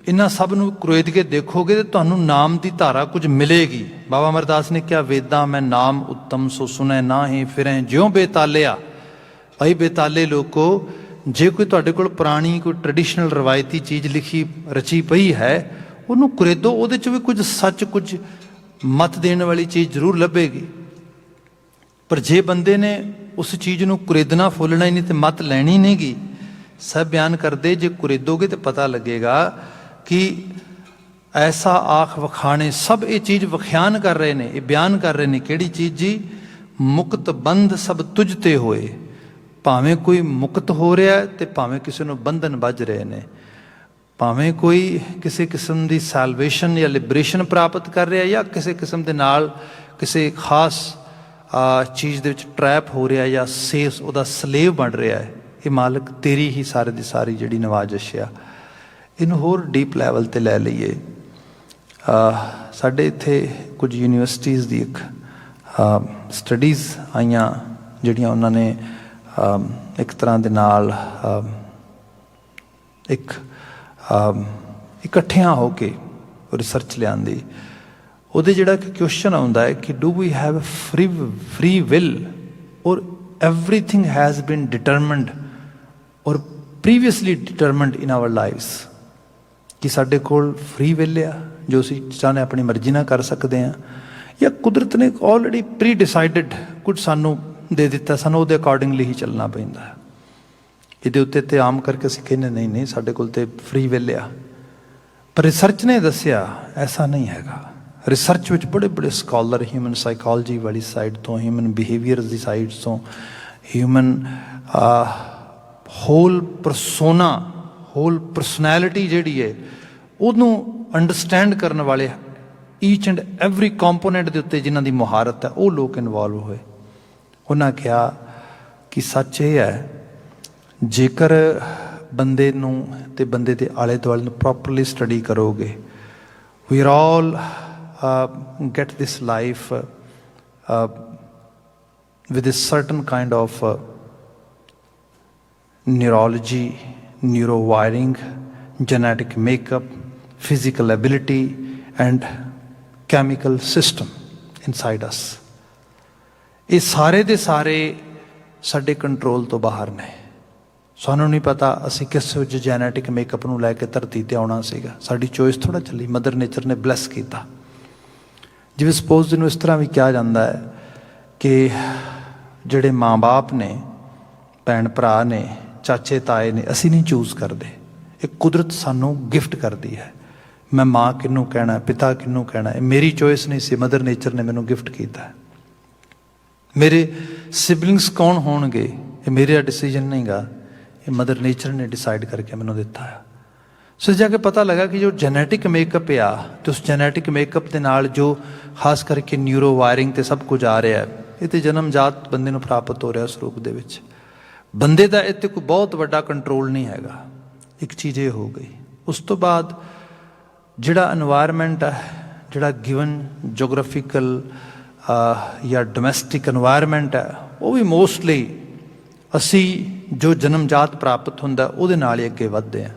ਇਹਨਾਂ ਸਭ ਨੂੰ ਕੁਰੇਦ ਕੇ ਦੇਖੋਗੇ ਤਾਂ ਤੁਹਾਨੂੰ ਨਾਮ ਦੀ ਧਾਰਾ ਕੁਝ ਮਿਲੇਗੀ। ਬਾਬਾ ਅਮਰਦਾਸ ਨੇ ਕਿਹਾ, ਵੇਦਾਂ ਮੈਂ ਨਾਮ ਉੱਤਮ ਸੋ ਸੁਣੈ ਨਾਹੀਂ ਫਿਰੈ ਜਿਉਂ ਬੇਤਾਲਿਆ। ਭਾਈ ਬੇਤਾਲੇ ਲੋਕੋ, ਜੇ ਕੋਈ ਤੁਹਾਡੇ ਕੋਲ ਪੁਰਾਣੀ ਕੋਈ ਟ੍ਰੈਡੀਸ਼ਨਲ ਰਵਾਇਤੀ ਚੀਜ਼ ਲਿਖੀ ਰਚੀ ਪਈ ਹੈ, ਉਹਨੂੰ ਕੁਰੇਦੋ। ਉਹਦੇ 'ਚ ਵੀ ਕੁਝ ਸੱਚ, ਕੁਝ ਮਤ ਦੇਣ ਵਾਲੀ ਚੀਜ਼ ਜ਼ਰੂਰ ਲੱਭੇਗੀ। ਪਰ ਜੇ ਬੰਦੇ ਨੇ ਉਸ ਚੀਜ਼ ਨੂੰ ਕੁਰੇਦਣਾ ਫੁੱਲਣਾ ਹੀ ਨਹੀਂ ਤੇ ਮਤ ਲੈਣੀ ਨਹੀਂ ਗੀ। ਸਭ ਬਿਆਨ ਕਰਦੇ, ਜੇ ਕੁਰੇਦੋਗੇ ਤਾਂ ਪਤਾ ਲੱਗੇਗਾ ਕਿ ਐਸਾ ਆਖ ਵਖਾਣੇ। ਸਭ ਇਹ ਚੀਜ਼ ਵਿਖਿਆਨ ਕਰ ਰਹੇ ਨੇ, ਇਹ ਬਿਆਨ ਕਰ ਰਹੇ ਨੇ। ਕਿਹੜੀ ਚੀਜ਼ ਜੀ? ਮੁਕਤ ਬੰਧ ਸਭ ਤੁਝ ਤੇ ਹੋਏ। ਭਾਵੇਂ ਕੋਈ ਮੁਕਤ ਹੋ ਰਿਹਾ ਤੇ ਭਾਵੇਂ ਕਿਸੇ ਨੂੰ ਬੰਧਨ ਵੱਜ ਰਹੇ ਨੇ, ਭਾਵੇਂ ਕੋਈ ਕਿਸੇ ਕਿਸਮ ਦੀ ਸੈਲਵੇਸ਼ਨ ਜਾਂ ਲਿਬਰੇਸ਼ਨ ਪ੍ਰਾਪਤ ਕਰ ਰਿਹਾ, ਜਾਂ ਕਿਸੇ ਕਿਸਮ ਦੇ ਨਾਲ ਕਿਸੇ ਖਾਸ ਚੀਜ਼ ਦੇ ਵਿੱਚ ਟਰੈਪ ਹੋ ਰਿਹਾ, ਜਾਂ ਸੇਸ ਉਹਦਾ ਸਲੇਵ ਬਣ ਰਿਹਾ ਹੈ। ਇਹ ਮਾਲਕ ਤੇਰੀ ਹੀ ਸਾਰੇ ਦੀ ਸਾਰੀ ਜਿਹੜੀ ਨਵਾਜ਼ਿਸ਼ ਆ। ਇਹਨੂੰ ਹੋਰ ਡੀਪ ਲੈਵਲ 'ਤੇ ਲੈ ਲਈਏ। ਸਾਡੇ ਇੱਥੇ ਕੁਝ ਯੂਨੀਵਰਸਿਟੀਜ਼ ਦੀ ਇੱਕ ਸਟੱਡੀਜ਼ ਆਈਆਂ, ਜਿਹੜੀਆਂ ਉਹਨਾਂ ਨੇ ਇੱਕ ਤਰ੍ਹਾਂ ਦੇ ਨਾਲ ਇੱਕ ਇਕੱਠਿਆਂ ਹੋ ਕੇ ਰਿਸਰਚ ਲਿਆਂਦੀ। ਉਹਦੇ ਜਿਹੜਾ ਕਿ ਕੁਐਸਚਨ ਆਉਂਦਾ ਹੈ ਕਿ do we have free will or everything has been determined or previously determined in our lives. ਕਿ ਸਾਡੇ ਕੋਲ ਫ੍ਰੀ ਵਿਲ ਆ, ਜੋ ਅਸੀਂ ਚਾਹੁੰਦੇ ਆਪਣੀ ਮਰਜ਼ੀ ਨਾਲ ਕਰ ਸਕਦੇ ਹਾਂ, ਜਾਂ ਕੁਦਰਤ ਨੇ ਆਲਰੇਡੀ ਪ੍ਰੀ ਡਿਸਾਈਡਡ ਕੁਝ ਸਾਨੂੰ ਦੇ ਦਿੱਤਾ, ਸਾਨੂੰ ਉਹਦੇ ਅਕੋਰਡਿੰਗਲੀ ਹੀ ਚੱਲਣਾ ਪੈਂਦਾ ਹੈ। ਇਹਦੇ ਉੱਤੇ ਤੇ ਆਮ ਕਰਕੇ ਅਸੀਂ ਕਹਿੰਦੇ ਨਹੀਂ ਸਾਡੇ ਕੋਲ ਤੇ ਫ੍ਰੀ ਵਿਲ ਆ। ਪਰ ਰਿਸਰਚ ਨੇ ਦੱਸਿਆ ਐਸਾ ਨਹੀਂ ਹੈਗਾ। ਰਿਸਰਚ ਵਿੱਚ ਬੜੇ ਬੜੇ ਸਕਾਲਰ, ਹਿਊਮਨ ਸਾਈਕੋਲੋਜੀ ਵਾਲੀ ਸਾਈਡ ਤੋਂ, ਹਿਊਮਨ ਬਿਹੇਵੀਅਰ ਦੀ ਸਾਈਡ ਤੋਂ, ਹਿਊਮਨ ਹੋਲ ਪਰਸੋਨਾ, ਹੋਲ ਪਰਸਨੈਲਿਟੀ ਜਿਹੜੀ ਹੈ ਉਹਨੂੰ ਅੰਡਰਸਟੈਂਡ ਕਰਨ ਵਾਲੇ, ਈਚ ਐਂਡ ਐਵਰੀ ਕੰਪੋਨੈਂਟ ਦੇ ਉੱਤੇ ਜਿਨ੍ਹਾਂ ਦੀ ਮੁਹਾਰਤ ਹੈ, ਉਹ ਲੋਕ ਇਨਵੋਲਵ ਹੋਏ। ਉਹਨਾਂ ਕਿਹਾ ਕਿ ਸੱਚ ਇਹ ਹੈ, ਜੇਕਰ ਬੰਦੇ ਨੂੰ ਅਤੇ ਬੰਦੇ ਦੇ ਆਲੇ ਦੁਆਲੇ ਨੂੰ ਪ੍ਰੋਪਰਲੀ ਸਟੱਡੀ ਕਰੋਗੇ, we are all get this life with a certain kind of neurology, neurowiring, genetic makeup, physical ability and chemical system inside us. ਇਹ ਸਾਰੇ ਦੇ ਸਾਰੇ ਸਾਡੇ ਕੰਟਰੋਲ ਤੋਂ ਬਾਹਰ ਨੇ। ਸਾਨੂੰ ਨਹੀਂ ਪਤਾ ਅਸੀਂ ਕਿਸ ਜੈਨੇਟਿਕ ਮੇਕਅਪ ਨੂੰ ਲੈ ਕੇ ਧਰਤੀ ਤੇ ਆਉਣਾ ਸੀਗਾ। ਸਾਡੀ ਚੋਇਸ ਥੋੜ੍ਹਾ ਚੱਲੀ, ਮਦਰ ਨੇਚਰ ਨੇ ਬਲੈਸ ਕੀਤਾ। ਜਿਵੇਂ ਸਪੋਜ਼ ਇਹਨੂੰ ਇਸ ਤਰ੍ਹਾਂ ਵੀ ਕਿਹਾ ਜਾਂਦਾ ਹੈ ਕਿ ਜਿਹੜੇ ਮਾਂ ਬਾਪ ਨੇ, ਭੈਣ ਭਰਾ ਨੇ, ਚਾਚੇ ਤਾਏ ਨੇ, ਅਸੀਂ ਨਹੀਂ ਚੂਜ਼ ਕਰਦੇ, ਇਹ ਕੁਦਰਤ ਸਾਨੂੰ ਗਿਫਟ ਕਰਦੀ ਹੈ। ਮੈਂ ਮਾਂ ਕਿਹਨੂੰ ਕਹਿਣਾ, ਪਿਤਾ ਕਿਹਨੂੰ ਕਹਿਣਾ, ਇਹ ਮੇਰੀ ਚੋਇਸ ਨਹੀਂ ਸੀ, ਮਦਰ ਨੇਚਰ ਨੇ ਮੈਨੂੰ ਗਿਫਟ ਕੀਤਾ। ਮੇਰੇ ਸਿਬਲਿੰਗਸ ਕੌਣ ਹੋਣਗੇ, ਇਹ ਮੇਰਾ ਡਿਸੀਜਨ ਨਹੀਂ ਗਾ, ਇਹ ਮਦਰ ਨੇਚਰ ਨੇ ਡਿਸਾਈਡ ਕਰਕੇ ਮੈਨੂੰ ਦਿੱਤਾ ਹੈ। ਸੋ ਜਾ ਕੇ ਪਤਾ ਲੱਗਾ ਕਿ ਜੋ ਜੈਨੇਟਿਕ ਮੇਕਅਪ ਆ, ਤੇ ਉਸ ਜੈਨੇਟਿਕ ਮੇਕਅਪ ਦੇ ਨਾਲ ਜੋ ਖਾਸ ਕਰਕੇ ਨਿਊਰੋ ਵਾਇਰਿੰਗ ਤੇ ਸਭ ਕੁਝ ਆ ਰਿਹਾ, ਇਹ ਤੇ ਜਨਮਜਾਤ ਬੰਦੇ ਨੂੰ ਪ੍ਰਾਪਤ ਹੋ ਰਿਹਾ ਉਸ ਰੂਪ ਦੇ ਵਿੱਚ। ਬੰਦੇ ਦਾ ਇਹ 'ਤੇ ਕੋਈ ਬਹੁਤ ਵੱਡਾ ਕੰਟਰੋਲ ਨਹੀਂ ਹੈਗਾ। ਇੱਕ ਚੀਜ਼ ਇਹ ਹੋ ਗਈ। ਉਸ ਤੋਂ ਬਾਅਦ ਜਿਹੜਾ ਇਨਵਾਇਰਮੈਂਟ ਹੈ, ਜਿਹੜਾ ਗਿਵਨ ਜੋਗ੍ਰਾਫੀਕਲ ਜਾਂ ਡੋਮੈਸਟਿਕ ਇਨਵਾਇਰਮੈਂਟ ਹੈ, ਉਹ ਵੀ ਮੋਸਟਲੀ ਅਸੀਂ ਜੋ ਜਨਮਜਾਤ ਪ੍ਰਾਪਤ ਹੁੰਦਾ ਉਹਦੇ ਨਾਲ ਹੀ ਅੱਗੇ ਵੱਧਦੇ ਹਾਂ।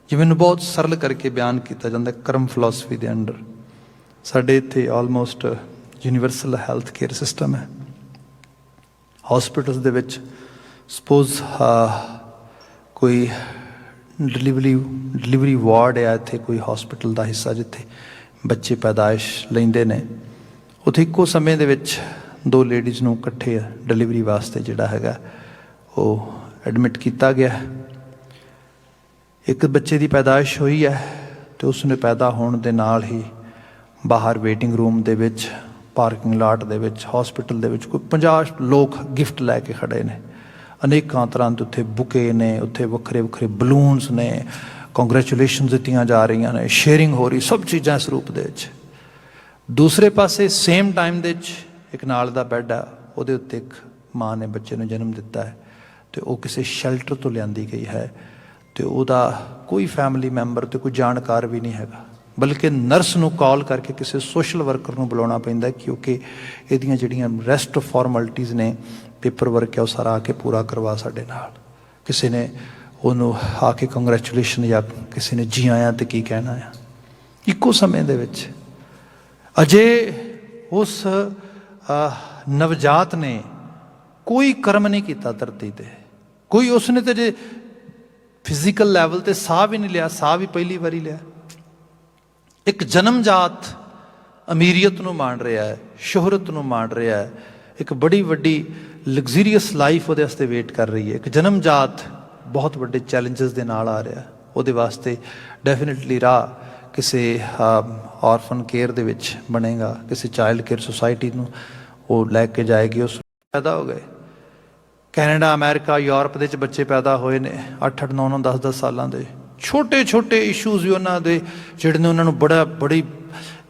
ਜਿਵੇਂ ਨੂੰ ਬਹੁਤ ਸਰਲ ਕਰਕੇ ਬਿਆਨ ਕੀਤਾ ਜਾਂਦਾ ਕਰਮ ਫਿਲਾਸਫੀ ਦੇ ਅੰਡਰ। ਸਾਡੇ ਇੱਥੇ almost universal health care system ਹੈ। ਹੌਸਪੀਟਲਸ ਦੇ ਵਿੱਚ ਸਪੋਜ਼ ਕੋਈ ਡਿਲੀਵਰੀ ਵਾਰਡ ਹੈ ਇੱਥੇ, ਕੋਈ ਹੌਸਪੀਟਲ ਦਾ ਹਿੱਸਾ ਜਿੱਥੇ ਬੱਚੇ ਪੈਦਾਇਸ਼ ਲੈਂਦੇ ਨੇ, ਉੱਥੇ ਇੱਕੋ ਸਮੇਂ ਦੇ ਵਿੱਚ 2 ਲੇਡੀਜ਼ ਨੂੰ ਇਕੱਠੇ ਡਿਲੀਵਰੀ ਵਾਸਤੇ ਜਿਹੜਾ ਹੈਗਾ ਉਹ ਐਡਮਿਟ ਕੀਤਾ ਗਿਆ। ਇੱਕ ਬੱਚੇ ਦੀ ਪੈਦਾਇਸ਼ ਹੋਈ ਹੈ ਅਤੇ ਉਸਨੇ ਪੈਦਾ ਹੋਣ ਦੇ ਨਾਲ ਹੀ ਬਾਹਰ ਵੇਟਿੰਗ ਰੂਮ ਦੇ ਵਿੱਚ, ਪਾਰਕਿੰਗ ਲਾਟ ਦੇ ਵਿੱਚ, ਹੌਸਪੀਟਲ ਦੇ ਵਿੱਚ ਕੋਈ 50 ਲੋਕ ਗਿਫਟ ਲੈ ਕੇ ਖੜ੍ਹੇ ਨੇ। ਅਨੇਕਾਂ ਤਰ੍ਹਾਂ ਦੇ ਉੱਥੇ ਬੁਕੇ ਨੇ, ਉੱਥੇ ਵੱਖਰੇ ਵੱਖਰੇ ਬਲੂਨਸ ਨੇ, ਕੰਗਰੈਚੁਲੇਸ਼ਨ ਦਿੱਤੀਆਂ ਜਾ ਰਹੀਆਂ ਨੇ, ਸ਼ੇਅਰਿੰਗ ਹੋ ਰਹੀ, ਸਭ ਚੀਜ਼ਾਂ ਇਸ ਰੂਪ ਦੇ ਵਿੱਚ। ਦੂਸਰੇ ਪਾਸੇ ਸੇਮ ਟਾਈਮ ਦੇ ਵਿੱਚ ਇੱਕ ਨਾਲ ਦਾ ਬੈੱਡ ਆ, ਉਹਦੇ ਉੱਤੇ ਇੱਕ ਮਾਂ ਨੇ ਬੱਚੇ ਨੂੰ ਜਨਮ ਦਿੱਤਾ ਹੈ ਅਤੇ ਉਹ ਕਿਸੇ ਸ਼ੈਲਟਰ ਤੋਂ ਲਿਆਂਦੀ ਗਈ ਹੈ ਅਤੇ ਉਹਦਾ ਕੋਈ ਫੈਮਿਲੀ ਮੈਂਬਰ ਅਤੇ ਕੋਈ ਜਾਣਕਾਰ ਵੀ ਨਹੀਂ ਹੈਗਾ, ਬਲਕਿ ਨਰਸ ਨੂੰ ਕਾਲ ਕਰਕੇ ਕਿਸੇ ਸੋਸ਼ਲ ਵਰਕਰ ਨੂੰ ਬੁਲਾਉਣਾ ਪੈਂਦਾ, ਕਿਉਂਕਿ ਇਹਦੀਆਂ ਜਿਹੜੀਆਂ ਰੈਸਟ ਫਾਰਮੈਲਿਟੀਜ਼ ਨੇ, ਪੇਪਰ ਵਰਕ ਹੈ, ਉਹ ਸਾਰਾ ਆ ਕੇ ਪੂਰਾ ਕਰਵਾ ਸਾਡੇ ਨਾਲ। ਕਿਸੇ ਨੇ ਉਹਨੂੰ ਆ ਕੇ ਕੰਗਰੈਚੁਲੇਸ਼ਨ ਜਾਂ ਕਿਸੇ ਨੇ ਜੀ ਆਇਆਂ ਤੇ ਕੀ ਕਹਿਣਾ ਆ। ਇੱਕੋ ਸਮੇਂ ਦੇ ਵਿੱਚ ਅਜੇ ਉਸ ਨਵਜਾਤ ਨੇ ਕੋਈ ਕਰਮ ਨਹੀਂ ਕੀਤਾ ਧਰਤੀ 'ਤੇ, ਕੋਈ ਉਸਨੇ ਤਾਂ ਜੇ ਫਿਜ਼ੀਕਲ ਲੈਵਲ 'ਤੇ ਸਾਹ ਵੀ ਨਹੀਂ ਲਿਆ, ਸਾਹ ਵੀ ਪਹਿਲੀ ਵਾਰੀ ਲਿਆ। ਇੱਕ ਜਨਮਜਾਤ ਅਮੀਰੀਅਤ ਨੂੰ ਮਾਣ ਰਿਹਾ ਹੈ, ਸ਼ੋਹਰਤ ਨੂੰ ਮਾਣ ਰਿਹਾ ਹੈ, ਇੱਕ ਬੜੀ ਵੱਡੀ ਲਗਜ਼ਰੀਅਸ ਲਾਈਫ ਉਹਦੇ ਵਾਸਤੇ ਵੇਟ ਕਰ ਰਹੀ ਹੈ। ਇੱਕ ਜਨਮਜਾਤ ਬਹੁਤ ਵੱਡੇ ਚੈਲੰਜਸ ਦੇ ਨਾਲ ਆ ਰਿਹਾ, ਉਹਦੇ ਵਾਸਤੇ ਡੈਫੀਨੇਟਲੀ ਰਾਹ ਕਿਸੇ ਔਰਫਨ ਕੇਅਰ ਦੇ ਵਿੱਚ ਬਣੇਗਾ, ਕਿਸੇ ਚਾਈਲਡ ਕੇਅਰ ਸੁਸਾਇਟੀ ਨੂੰ ਉਹ ਲੈ ਕੇ ਜਾਏਗੀ। ਉਸ ਪੈਦਾ ਹੋ ਗਏ ਕੈਨੇਡਾ, ਅਮਰੀਕਾ, ਯੂਰਪ ਦੇ ਵਿੱਚ ਬੱਚੇ ਪੈਦਾ ਹੋਏ ਨੇ 8-8, 9-9, 10-10 ਸਾਲਾਂ ਦੇ। ਛੋਟੇ ਛੋਟੇ ਇਸ਼ੂਜ਼ ਵੀ ਉਹਨਾਂ ਦੇ ਜਿਹੜੇ ਨੇ ਉਹਨਾਂ ਨੂੰ ਬੜੀ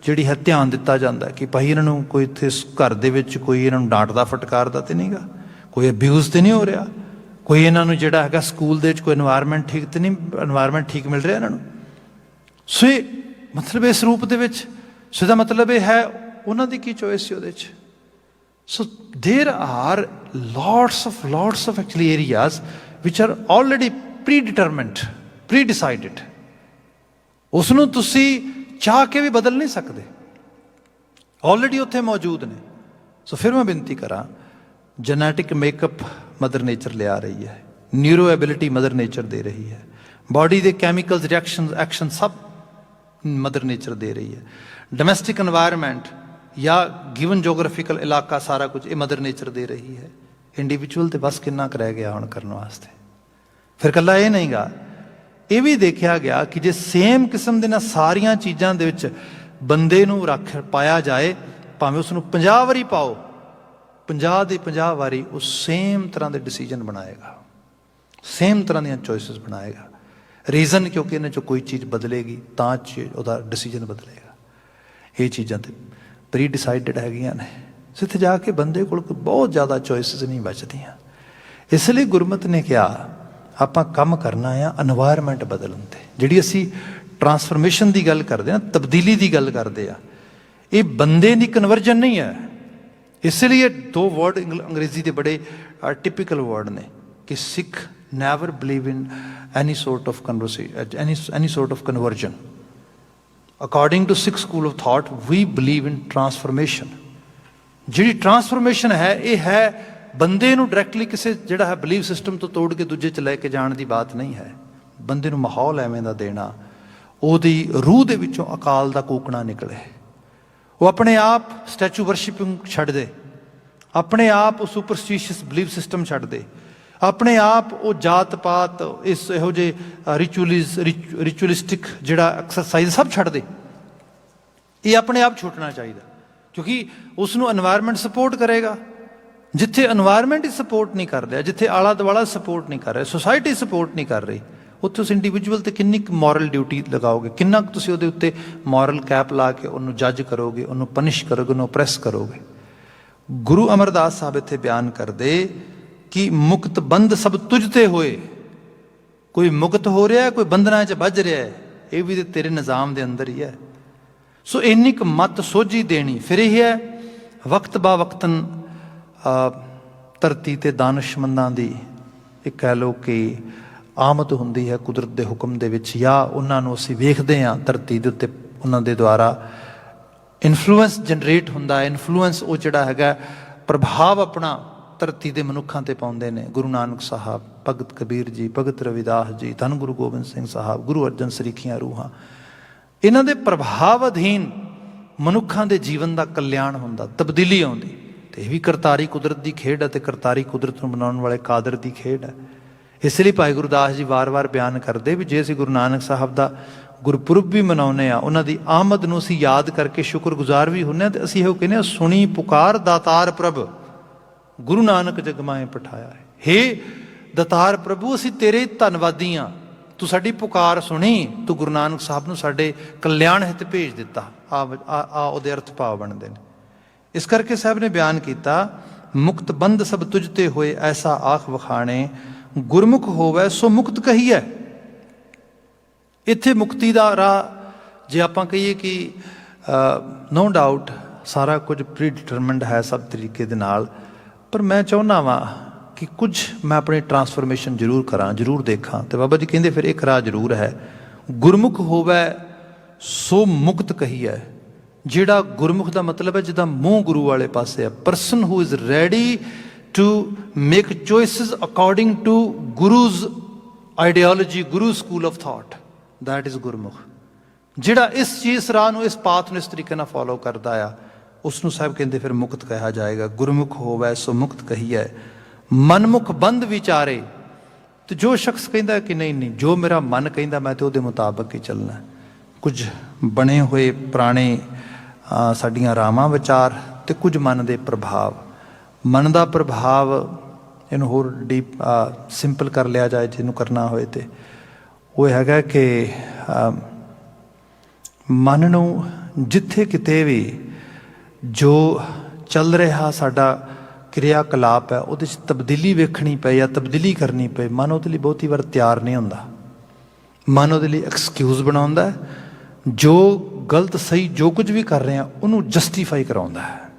ਜਿਹੜੀ ਹੈ ਧਿਆਨ ਦਿੱਤਾ ਜਾਂਦਾ ਕਿ ਭਾਈ ਇਹਨਾਂ ਨੂੰ ਕੋਈ ਇੱਥੇ ਘਰ ਦੇ ਵਿੱਚ ਕੋਈ ਇਹਨਾਂ ਨੂੰ ਡਾਂਟਦਾ ਫਟਕਾਰਦਾ ਤਾਂ ਨਹੀਂ ਗਾ, ਕੋਈ ਅਬਿਊਜ਼ ਤਾਂ ਨਹੀਂ ਹੋ ਰਿਹਾ, ਕੋਈ ਇਹਨਾਂ ਨੂੰ ਜਿਹੜਾ ਹੈਗਾ ਸਕੂਲ ਦੇ ਵਿੱਚ ਕੋਈ ਇਨਵਾਇਰਮੈਂਟ ਠੀਕ ਤਾਂ ਨਹੀਂ, ਇਨਵਾਇਰਮੈਂਟ ਠੀਕ ਮਿਲ ਰਿਹਾ ਇਹਨਾਂ ਨੂੰ। ਸੋ ਇਹ ਮਤਲਬ ਇਸ ਰੂਪ ਦੇ ਵਿੱਚ, ਸੋ ਇਹਦਾ ਮਤਲਬ ਇਹ ਹੈ ਉਹਨਾਂ ਦੀ ਕੀ ਚੋਇਸ ਸੀ ਉਹਦੇ 'ਚ। So there are lots of actually areas which are already predetermined, pre-decided. ਉਸ ਨੂੰ ਤੁਸੀਂ ਚਾਹ ਕੇ ਵੀ ਬਦਲ ਨਹੀਂ ਸਕਦੇ, ਆਲਰੇਡੀ ਉੱਥੇ ਮੌਜੂਦ ਨੇ। ਸੋ ਫਿਰ ਮੈਂ ਬੇਨਤੀ ਕਰਾਂ, ਜੈਨੇਟਿਕ ਮੇਕਅਪ ਮਦਰ ਨੇਚਰ ਲਿਆ ਰਹੀ ਹੈ, ਨਿਊਰੋ ਐਬਿਲਿਟੀ ਮਦਰ ਨੇਚਰ ਦੇ ਰਹੀ ਹੈ, ਬਾਡੀ ਦੇ ਕੈਮੀਕਲਸ, ਰਿਐਕਸ਼ਨ, ਐਕਸ਼ਨ ਸਭ ਮਦਰ ਨੇਚਰ ਦੇ ਰਹੀ ਹੈ। ਡੋਮੈਸਟਿਕ ਇਨਵਾਇਰਮੈਂਟ ਜਾਂ ਗਿਵਨ ਜੋਗ੍ਰਾਫੀਕਲ ਇਲਾਕਾ, ਸਾਰਾ ਕੁਝ ਇਹ ਮਦਰ ਨੇਚਰ ਦੇ ਰਹੀ ਹੈ। ਇੰਡੀਵਿਜੂਅਲ ਤੇ ਬਸ ਕਿੰਨਾ ਕੁ ਰਹਿ ਗਿਆ ਹੁਣ ਕਰਨ ਵਾਸਤੇ। ਫਿਰ ਇਕੱਲਾ ਇਹ ਨਹੀਂ ਗਾ, ਇਹ ਵੀ ਦੇਖਿਆ ਗਿਆ ਕਿ ਜੇ ਸੇਮ ਕਿਸਮ ਦੇ ਨਾਲ ਸਾਰੀਆਂ ਚੀਜ਼ਾਂ ਦੇ ਵਿੱਚ ਬੰਦੇ ਨੂੰ ਰੱਖ ਪਾਇਆ ਜਾਏ, ਭਾਵੇਂ ਉਸ ਨੂੰ 50 ਵਾਰੀ ਪਾਓ, 50 ਦੀ 50 ਵਾਰੀ ਉਹ ਸੇਮ ਤਰ੍ਹਾਂ ਦੇ ਡਿਸੀਜਨ ਬਣਾਏਗਾ, ਸੇਮ ਤਰ੍ਹਾਂ ਦੀਆਂ ਚੋਇਸਿਸ ਬਣਾਏਗਾ। ਰੀਜ਼ਨ ਕਿਉਂਕਿ ਇਹਨਾਂ 'ਚੋਂ ਕੋਈ ਚੀਜ਼ ਬਦਲੇਗੀ ਤਾਂ ਉਹਦਾ ਡਿਸੀਜਨ ਬਦਲੇਗਾ। ਇਹ ਚੀਜ਼ਾਂ ਤੇ ਪ੍ਰੀ ਡਿਸਾਈਡਡ ਹੈਗੀਆਂ ਨੇ। ਜਿੱਥੇ ਜਾ ਕੇ ਬੰਦੇ ਕੋਲ ਬਹੁਤ ਜ਼ਿਆਦਾ ਚੋਇਸਿਸ ਨਹੀਂ ਬਚਦੀਆਂ। ਇਸ ਲਈ ਗੁਰਮਤਿ ਨੇ ਕਿਹਾ ਆਪਾਂ ਕੰਮ ਕਰਨਾ ਆ ਇਨਵਾਇਰਮੈਂਟ ਬਦਲਣ 'ਤੇ। ਜਿਹੜੀ ਅਸੀਂ ਟਰਾਂਸਫਰਮੇਸ਼ਨ ਦੀ ਗੱਲ ਕਰਦੇ ਹਾਂ, ਤਬਦੀਲੀ ਦੀ ਗੱਲ ਕਰਦੇ ਆ, ਇਹ ਬੰਦੇ ਦੀ ਕਨਵਰਜਨ ਨਹੀਂ ਹੈ। ਇਸ ਲਈ ਇਹ 2 ਵਰਡ ਅੰਗਰੇਜ਼ੀ ਦੇ ਬੜੇ ਟਿਪੀਕਲ ਵਰਡ ਨੇ ਕਿ Sikh never believe in any sort of any sort of conversion. According to Sikh school of thought, we believe in transformation. ਜਿਹੜੀ ਟਰਾਂਸਫਰਮੇਸ਼ਨ ਹੈ ਇਹ ਹੈ ਬੰਦੇ ਨੂੰ ਡਾਇਰੈਕਟਲੀ ਕਿਸੇ ਜਿਹੜਾ ਹੈ ਬਲੀਫ ਸਿਸਟਮ ਤੋਂ ਤੋੜ ਕੇ ਦੂਜੇ 'ਚ ਲੈ ਕੇ ਜਾਣ ਦੀ ਬਾਤ ਨਹੀਂ ਹੈ। ਬੰਦੇ ਨੂੰ ਮਾਹੌਲ ਐਵੇਂ ਦਾ ਦੇਣਾ, ਉਹਦੀ ਰੂਹ ਦੇ ਵਿੱਚੋਂ ਅਕਾਲ ਦਾ ਕੂਕਣਾ ਨਿਕਲੇ, ਉਹ ਆਪਣੇ ਆਪ ਸਟੈਚੂ ਵਰਸ਼ਿਪਿੰਗ ਛੱਡ ਦੇ, ਆਪਣੇ ਆਪ ਉਹ ਸੁਪਰਸਟੀਸ਼ੀਅਸ ਬਲੀਫ ਸਿਸਟਮ ਛੱਡ ਦੇ, ਆਪਣੇ ਆਪ ਉਹ ਜਾਤ ਪਾਤ ਇਸ ਇਹੋ ਜਿਹੇ ਰਿਚੁਅਲਿਸਟਿਕ ਜਿਹੜਾ ਐਕਸਰਸਾਈਜ਼ ਸਭ ਛੱਡ ਦੇ। ਇਹ ਆਪਣੇ ਆਪ ਛੁੱਟਣਾ ਚਾਹੀਦਾ, ਕਿਉਂਕਿ ਉਸ ਨੂੰ এনवायरमेंट ਸਪੋਰਟ ਕਰੇਗਾ। ਜਿੱਥੇ এনवायरमेंट ਹੀ ਸਪੋਰਟ ਨਹੀਂ ਕਰ ਰਿਹਾ, ਜਿੱਥੇ ਆਲਾ ਦੁਆਲਾ ਸਪੋਰਟ ਨਹੀਂ ਕਰ ਰਿਹਾ, ਸੁਸਾਇਟੀ ਸਪੋਰਟ ਨਹੀਂ ਕਰ ਰਹੀ, ਉੱਥੇ ਉਸ ਇੰਡੀਵਿਜੂਅਲ 'ਤੇ ਕਿੰਨੀ ਕੁ ਮੋਰਲ ਡਿਊਟੀ ਲਗਾਓਗੇ, ਕਿੰਨਾ ਕੁ ਤੁਸੀਂ ਉਹਦੇ ਉੱਤੇ ਮੋਰਲ ਕੈਪ ਲਾ ਕੇ ਉਹਨੂੰ ਜੱਜ ਕਰੋਗੇ, ਉਹਨੂੰ ਪਨਿਸ਼ ਕਰੋਗੇ, ਉਹਨੂੰ ਓਪਰੈਸ ਕਰੋਗੇ। ਗੁਰੂ ਅਮਰਦਾਸ ਸਾਹਿਬ ਇੱਥੇ ਬਿਆਨ ਕਰਦੇ ਕਿ ਮੁਕਤ ਬੰਦ ਸਭ ਤੁਝ ਤੇ ਹੋਏ। ਕੋਈ ਮੁਕਤ ਹੋ ਰਿਹਾ, ਕੋਈ ਬੰਧਨਾਂ 'ਚ ਵੱਜ ਰਿਹਾ, ਇਹ ਵੀ ਤੇ ਤੇਰੇ ਨਿਜ਼ਾਮ ਦੇ ਅੰਦਰ ਹੀ ਹੈ। ਸੋ ਇੰਨੀ ਕੁ ਮੱਤ ਸੋਝੀ ਦੇਣੀ। ਫਿਰ ਇਹ ਹੈ ਵਕਤ ਬਾ ਵਕਤਨ ਧਰਤੀ 'ਤੇ ਦਾਨਸ਼ਮੰਦਾਂ ਦੀ ਇੱਕ ਕਹਿ ਲਓ ਕਿ ਆਮਦ ਹੁੰਦੀ ਹੈ ਕੁਦਰਤ ਦੇ ਹੁਕਮ ਦੇ ਵਿੱਚ, ਜਾਂ ਉਹਨਾਂ ਨੂੰ ਅਸੀਂ ਵੇਖਦੇ ਹਾਂ ਧਰਤੀ ਦੇ ਉੱਤੇ, ਉਹਨਾਂ ਦੇ ਦੁਆਰਾ ਇਨਫਲੂਐਂਸ ਜਨਰੇਟ ਹੁੰਦਾ ਹੈ। ਇਨਫਲੂਐਂਸ ਉਹ ਜਿਹੜਾ ਹੈਗਾ ਪ੍ਰਭਾਵ ਆਪਣਾ ਧਰਤੀ ਦੇ ਮਨੁੱਖਾਂ 'ਤੇ ਪਾਉਂਦੇ ਨੇ। ਗੁਰੂ ਨਾਨਕ ਸਾਹਿਬ, ਭਗਤ ਕਬੀਰ ਜੀ, ਭਗਤ ਰਵਿਦਾਸ ਜੀ, ਧੰਨ ਗੁਰੂ ਗੋਬਿੰਦ ਸਿੰਘ ਸਾਹਿਬ, ਗੁਰੂ ਅਰਜਨ ਸਰੀਖੀਆਂ ਰੂਹਾਂ, ਇਹਨਾਂ ਦੇ ਪ੍ਰਭਾਵ ਅਧੀਨ ਮਨੁੱਖਾਂ ਦੇ ਜੀਵਨ ਦਾ ਕਲਿਆਣ ਹੁੰਦਾ, ਤਬਦੀਲੀ ਆਉਂਦੀ। ਅਤੇ ਇਹ ਵੀ ਕਰਤਾਰੀ ਕੁਦਰਤ ਦੀ ਖੇਡ ਹੈ, ਅਤੇ ਕਰਤਾਰੀ ਕੁਦਰਤ ਨੂੰ ਬਣਾਉਣ ਵਾਲੇ ਕਾਦਰ ਦੀ ਖੇਡ ਹੈ। ਇਸ ਲਈ ਭਾਈ ਗੁਰਦਾਸ ਜੀ ਵਾਰ-ਵਾਰ ਬਿਆਨ ਕਰਦੇ ਵੀ ਜੇ ਅਸੀਂ ਗੁਰੂ ਨਾਨਕ ਸਾਹਿਬ ਦਾ ਗੁਰਪੁਰਬ ਵੀ ਮਨਾਉਂਦੇ ਹਾਂ, ਉਹਨਾਂ ਦੀ ਆਮਦ ਨੂੰ ਅਸੀਂ ਯਾਦ ਕਰਕੇ ਸ਼ੁਕਰਗੁਜ਼ਾਰ ਵੀ ਹੁੰਦੇ ਹਾਂ, ਅਤੇ ਅਸੀਂ ਇਹੋ ਕਹਿੰਦੇ ਹਾਂ, ਸੁਣੀ ਪੁਕਾਰ ਦਾਤਾਰ ਪ੍ਰਭ ਗੁਰੂ ਨਾਨਕ ਜਗਮਾਏ ਪਠਾਇਆ ਹੈ। ਹੇ ਦਾਤਾਰ ਪ੍ਰਭੂ, ਅਸੀਂ ਤੇਰੇ ਧੰਨਵਾਦੀ ਹਾਂ, ਤੂੰ ਸਾਡੀ ਪੁਕਾਰ ਸੁਣੀ, ਤੂੰ ਗੁਰੂ ਨਾਨਕ ਸਾਹਿਬ ਨੂੰ ਸਾਡੇ ਕਲਿਆਣ ਹਿੱਤ ਭੇਜ ਦਿੱਤਾ। ਆ ਉਹਦੇ ਅਰਥ ਭਾਵ ਬਣਦੇ ਨੇ। ਇਸ ਕਰਕੇ ਸਾਹਿਬ ਨੇ ਬਿਆਨ ਕੀਤਾ, ਮੁਕਤ ਬੰਦ ਸਭ ਤੁਝ ਤੇ ਹੋਏ, ਐਸਾ ਆਖ ਵਖਾਣੇ, ਗੁਰਮੁਖ ਹੋਵੇ ਸੋ ਮੁਕਤ ਕਹੀਐ। ਇੱਥੇ ਮੁਕਤੀ ਦਾ ਰਾਹ ਜੇ ਆਪਾਂ ਕਹੀਏ ਕਿ ਨੋ ਡਾਊਟ ਸਾਰਾ ਕੁਝ ਪ੍ਰੀ ਡਿਟਰਮਿੰਡ ਹੈ ਸਭ ਤਰੀਕੇ ਦੇ ਨਾਲ, ਪਰ ਮੈਂ ਚਾਹੁੰਦਾ ਵਾਂ ਕਿ ਕੁਝ ਮੈਂ ਆਪਣੀ ਟਰਾਂਸਫਰਮੇਸ਼ਨ ਜ਼ਰੂਰ ਕਰਾਂ, ਜ਼ਰੂਰ ਦੇਖਾਂ। ਅਤੇ ਬਾਬਾ ਜੀ ਕਹਿੰਦੇ ਫਿਰ ਇੱਕ ਰਾਹ ਜ਼ਰੂਰ ਹੈ, ਗੁਰਮੁਖ ਹੋਵੇ ਸੋ ਮੁਕਤ ਕਹੀਐ। ਜਿਹੜਾ ਗੁਰਮੁਖ ਦਾ ਮਤਲਬ ਹੈ ਜਿਹਦਾ ਮੂੰਹ ਗੁਰੂ ਵਾਲੇ ਪਾਸੇ ਹੈ, person who is ready to make choices according to guru's ideology, guru school of thought, that is Gurmukh. ਜਿਹੜਾ ਇਸ ਚੀਜ਼ ਰਾਹ ਨੂੰ, ਇਸ ਪਾਥ ਨੂੰ ਇਸ ਤਰੀਕੇ ਨਾਲ ਫੋਲੋ ਕਰਦਾ ਆ, ਉਸ ਨੂੰ ਸਾਹਿਬ ਕਹਿੰਦੇ ਫਿਰ ਮੁਕਤ ਕਿਹਾ ਜਾਏਗਾ। ਗੁਰਮੁਖ ਹੋਵੇ ਸੋ ਮੁਕਤ ਕਹੀਐ, ਮਨਮੁਖ ਬੰਦ ਵਿਚਾਰੇ। ਤੇ ਜੋ ਸ਼ਖਸ ਕਹਿੰਦਾ ਕਿ ਨਹੀਂ ਨਹੀਂ, ਜੋ ਮੇਰਾ ਮਨ ਕਹਿੰਦਾ ਮੈਂ ਤੇ ਉਹਦੇ ਮੁਤਾਬਕ ਹੀ ਚੱਲਣਾ। ਕੁਝ ਬਣੇ ਹੋਏ ਪੁਰਾਣੇ ਸਾਡੀਆਂ ਰਾਵਾਂ ਵਿਚਾਰ ਅਤੇ ਕੁਝ ਮਨ ਦੇ ਪ੍ਰਭਾਵ। ਮਨ ਦਾ ਪ੍ਰਭਾਵ ਇਹਨੂੰ ਹੋਰ ਡੀਪ ਸਿੰਪਲ ਕਰ ਲਿਆ ਜਾਏ ਜਿਹਨੂੰ ਕਰਨਾ ਹੋਏ, ਤੇ ਉਹ ਹੈਗਾ ਕਿ ਮਨ ਨੂੰ ਜਿੱਥੇ ਕਿਤੇ ਵੀ ਜੋ ਚੱਲ ਰਿਹਾ ਸਾਡਾ ਕਿਰਿਆ ਕਲਾਪ ਹੈ, ਉਹਦੇ 'ਚ ਤਬਦੀਲੀ ਵੇਖਣੀ ਪਏ ਜਾਂ ਤਬਦੀਲੀ ਕਰਨੀ ਪਏ, ਮਨ ਉਹਦੇ ਲਈ ਬਹੁਤੀ ਵਾਰ ਤਿਆਰ ਨਹੀਂ ਹੁੰਦਾ। ਮਨ ਉਹਦੇ ਲਈ ਐਕਸਕਿਊਜ਼ ਬਣਾਉਂਦਾ, ਜੋ ਗਲਤ ਸਹੀ ਜੋ ਕੁਝ ਵੀ ਕਰ ਰਹੇ ਹਾਂ ਉਹਨੂੰ ਜਸਟੀਫਾਈ ਕਰਾਉਂਦਾ ਹੈ।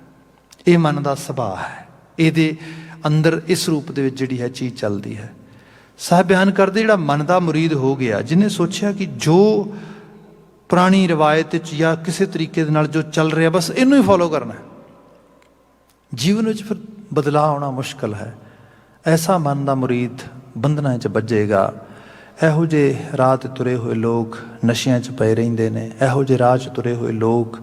ਇਹ ਮਨ ਦਾ ਸੁਭਾਅ ਹੈ, ਇਹਦੇ ਅੰਦਰ ਇਸ ਰੂਪ ਦੇ ਵਿੱਚ ਜਿਹੜੀ ਹੈ ਚੀਜ਼ ਚੱਲਦੀ ਹੈ। ਸਾਹਿਬ ਬਿਆਨ ਕਰਦੇ, ਜਿਹੜਾ ਮਨ ਦਾ ਮੁਰੀਦ ਹੋ ਗਿਆ, ਜਿਹਨੇ ਸੋਚਿਆ ਕਿ ਜੋ ਪੁਰਾਣੀ ਰਿਵਾਇਤ ਵਿੱਚ ਜਾਂ ਕਿਸੇ ਤਰੀਕੇ ਦੇ ਨਾਲ ਜੋ ਚੱਲ ਰਿਹਾ ਬਸ ਇਹਨੂੰ ਹੀ ਫੋਲੋ ਕਰਨਾ, ਜੀਵਨ ਵਿੱਚ ਫਿਰ ਬਦਲਾਅ ਆਉਣਾ ਮੁਸ਼ਕਲ ਹੈ। ਐਸਾ ਮਨ ਦਾ ਮੁਰੀਦ ਬੰਧਨਾਂ 'ਚ ਵੱਜੇਗਾ। ਇਹੋ ਜਿਹੇ ਰਾਹ 'ਤੇ ਤੁਰੇ ਹੋਏ ਲੋਕ ਨਸ਼ਿਆਂ 'ਚ ਪਏ ਰਹਿੰਦੇ ਨੇ, ਇਹੋ ਜਿਹੇ ਰਾਹ 'ਚ ਤੁਰੇ ਹੋਏ ਲੋਕ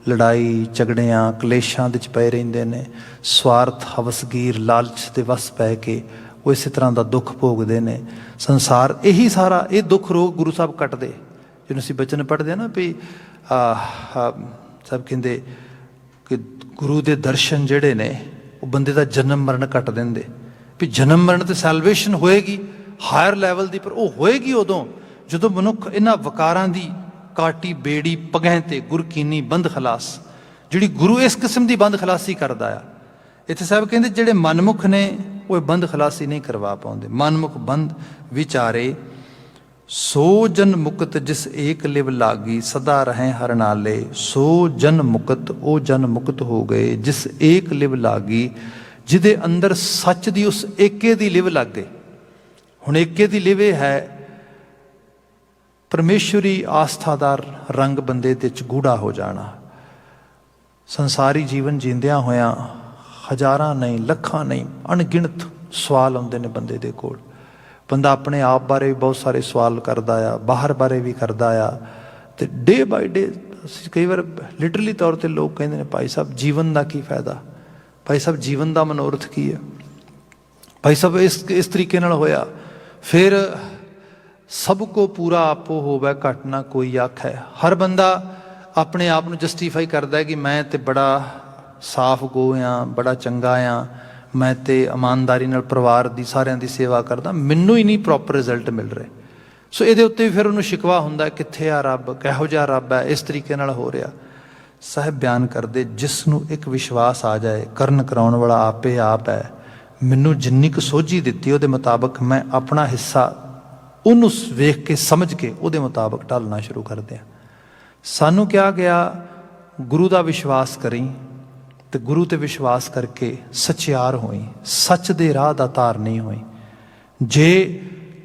ਲੜਾਈ ਝਗੜਿਆਂ ਕਲੇਸ਼ਾਂ ਦੇ 'ਚ ਪਏ ਰਹਿੰਦੇ ਨੇ, ਸਵਾਰਥ ਹਵਸਗੀਰ ਲਾਲਚ ਦੇ ਵਸ ਪੈ ਕੇ ਉਹ ਇਸੇ ਤਰ੍ਹਾਂ ਦਾ ਦੁੱਖ ਭੋਗਦੇ ਨੇ। ਸੰਸਾਰ ਇਹੀ ਸਾਰਾ ਇਹ ਦੁੱਖ ਰੋਗ ਗੁਰੂ ਸਾਹਿਬ ਕੱਟਦੇ। ਜਿਹਨੂੰ ਅਸੀਂ ਬਚਨ ਪੜ੍ਹਦੇ ਹਾਂ ਨਾ ਵੀ ਸਭ ਕਹਿੰਦੇ ਕਿ ਗੁਰੂ ਦੇ ਦਰਸ਼ਨ ਜਿਹੜੇ ਨੇ ਉਹ ਬੰਦੇ ਦਾ ਜਨਮ ਮਰਨ ਕੱਟ ਦਿੰਦੇ। ਵੀ ਜਨਮ ਮਰਨ ਤੇ ਸੈਲਵੇਸ਼ਨ ਹੋਏਗੀ ਹਾਇਰ ਲੈਵਲ ਦੀ, ਪਰ ਉਹ ਹੋਏਗੀ ਉਦੋਂ ਜਦੋਂ ਮਨੁੱਖ ਇਹਨਾਂ ਵਕਾਰਾਂ ਦੀ ਕਾਟੀ ਬੇੜੀ ਪਗਹਿ ਤੇ ਗੁਰਕੀਨੀ ਬੰਦ ਖਲਾਸ, ਜਿਹੜੀ ਗੁਰੂ ਇਸ ਕਿਸਮ ਦੀ ਬੰਦ ਖਲਾਸੀ ਕਰਦਾ ਆ। ਇੱਥੇ ਸਾਹਿਬ ਕਹਿੰਦੇ ਜਿਹੜੇ ਮਨਮੁਖ ਨੇ ਉਹ ਬੰਦ ਖਲਾਸੀ ਨਹੀਂ ਕਰਵਾ ਪਾਉਂਦੇ। ਮਨਮੁਖ ਬੰਦ ਵਿਚਾਰੇ ਸੋ ਜਨ ਮੁਕਤ ਜਿਸ ਏਕ ਲਿਵ ਲਾਗੀ, ਸਦਾ ਰਹੇ ਹਰ ਨਾਲੇ। ਸੋ ਜਨ ਮੁਕਤ, ਉਹ ਜਨ ਮੁਕਤ ਹੋ ਗਏ ਜਿਸ ਏਕ ਲਿਵ ਲਾਗੀ, ਜਿਹਦੇ ਅੰਦਰ ਸੱਚ ਦੀ ਉਸ ਏਕੇ ਦੀ ਲਿਵ ਲੱਗ ਗਈ। ਹੁਣ ਏਕੇ ਦੀ ਲਿਵ ਇਹ ਹੈ ਪਰਮੇਸ਼ਵਰੀ ਆਸਥਾ ਦਾ ਰੰਗ ਬੰਦੇ ਦੇ 'ਚ ਗੂੜਾ ਹੋ ਜਾਣਾ। ਸੰਸਾਰੀ ਜੀਵਨ ਜੀਂਦਿਆਂ ਹੋਇਆਂ ਹਜ਼ਾਰਾਂ ਨਹੀਂ, ਲੱਖਾਂ ਨਹੀਂ, ਅਣਗਿਣਤ ਸਵਾਲ ਆਉਂਦੇ ਨੇ ਬੰਦੇ ਦੇ ਕੋਲ। ਬੰਦਾ ਆਪਣੇ ਆਪ ਬਾਰੇ ਵੀ ਬਹੁਤ ਸਾਰੇ ਸਵਾਲ ਕਰਦਾ ਆ, ਬਾਹਰ ਬਾਰੇ ਵੀ ਕਰਦਾ ਆ। ਅਤੇ ਡੇ ਬਾਈ ਡੇ ਅਸੀਂ ਕਈ ਵਾਰ ਲਿਟਰਲੀ ਤੌਰ 'ਤੇ ਲੋਕ ਕਹਿੰਦੇ ਨੇ, ਭਾਈ ਸਾਹਿਬ ਜੀਵਨ ਦਾ ਕੀ ਫਾਇਦਾ, ਭਾਈ ਸਾਹਿਬ ਜੀਵਨ ਦਾ ਮਨੋਰਥ ਕੀ ਹੈ, ਭਾਈ ਸਾਹਿਬ ਇਸ ਤਰੀਕੇ ਨਾਲ ਹੋਇਆ। ਫਿਰ ਸਭ ਕੋ ਪੂਰਾ ਆਪੋ ਹੋਵੇ ਘਟ ਨਾ ਕੋਈ ਆਖੈ। ਹਰ ਬੰਦਾ ਆਪਣੇ ਆਪ ਨੂੰ ਜਸਟੀਫਾਈ ਕਰਦਾ ਕਿ ਮੈਂ ਤਾਂ ਬੜਾ ਸਾਫ਼ ਗੋ ਹਾਂ, ਬੜਾ ਚੰਗਾ ਹਾਂ, ਮੈਂ ਤਾਂ ਇਮਾਨਦਾਰੀ ਨਾਲ ਪਰਿਵਾਰ ਦੀ ਸਾਰਿਆਂ ਦੀ ਸੇਵਾ ਕਰਦਾ, ਮੈਨੂੰ ਹੀ ਨਹੀਂ ਪ੍ਰੋਪਰ ਰਿਜ਼ਲਟ ਮਿਲ ਰਹੇ। ਸੋ ਇਹਦੇ ਉੱਤੇ ਵੀ ਫਿਰ ਉਹਨੂੰ ਸ਼ਿਕਵਾ ਹੁੰਦਾ, ਕਿੱਥੇ ਆ ਰੱਬ, ਕਿਹੋ ਜਿਹਾ ਰੱਬ ਹੈ, ਇਸ ਤਰੀਕੇ ਨਾਲ ਹੋ ਰਿਹਾ। ਸਾਹਿਬ ਬਿਆਨ ਕਰਦੇ, ਜਿਸ ਨੂੰ ਇੱਕ ਵਿਸ਼ਵਾਸ ਆ ਜਾਏ ਕਰਨ ਕਰਾਉਣ ਵਾਲਾ ਆਪੇ ਆਪ ਹੈ, ਮੈਨੂੰ ਜਿੰਨੀ ਕੁ ਸੋਝੀ ਦਿੱਤੀ ਉਹਦੇ ਮੁਤਾਬਕ ਮੈਂ ਆਪਣਾ ਹਿੱਸਾ ਉਹਨੂੰ ਵੇਖ ਕੇ ਸਮਝ ਕੇ ਉਹਦੇ ਮੁਤਾਬਕ ਢਾਲਣਾ ਸ਼ੁਰੂ ਕਰਦੇ ਹਾਂ। ਸਾਨੂੰ ਕਿਹਾ ਗਿਆ ਗੁਰੂ ਦਾ ਵਿਸ਼ਵਾਸ ਕਰੀ ਅਤੇ ਗੁਰੂ 'ਤੇ ਵਿਸ਼ਵਾਸ ਕਰਕੇ ਸੱਚਿਆਰ ਹੋਈ, ਸੱਚ ਦੇ ਰਾਹ ਦਾ ਧਾਰਨੀ ਹੋਈ। ਜੇ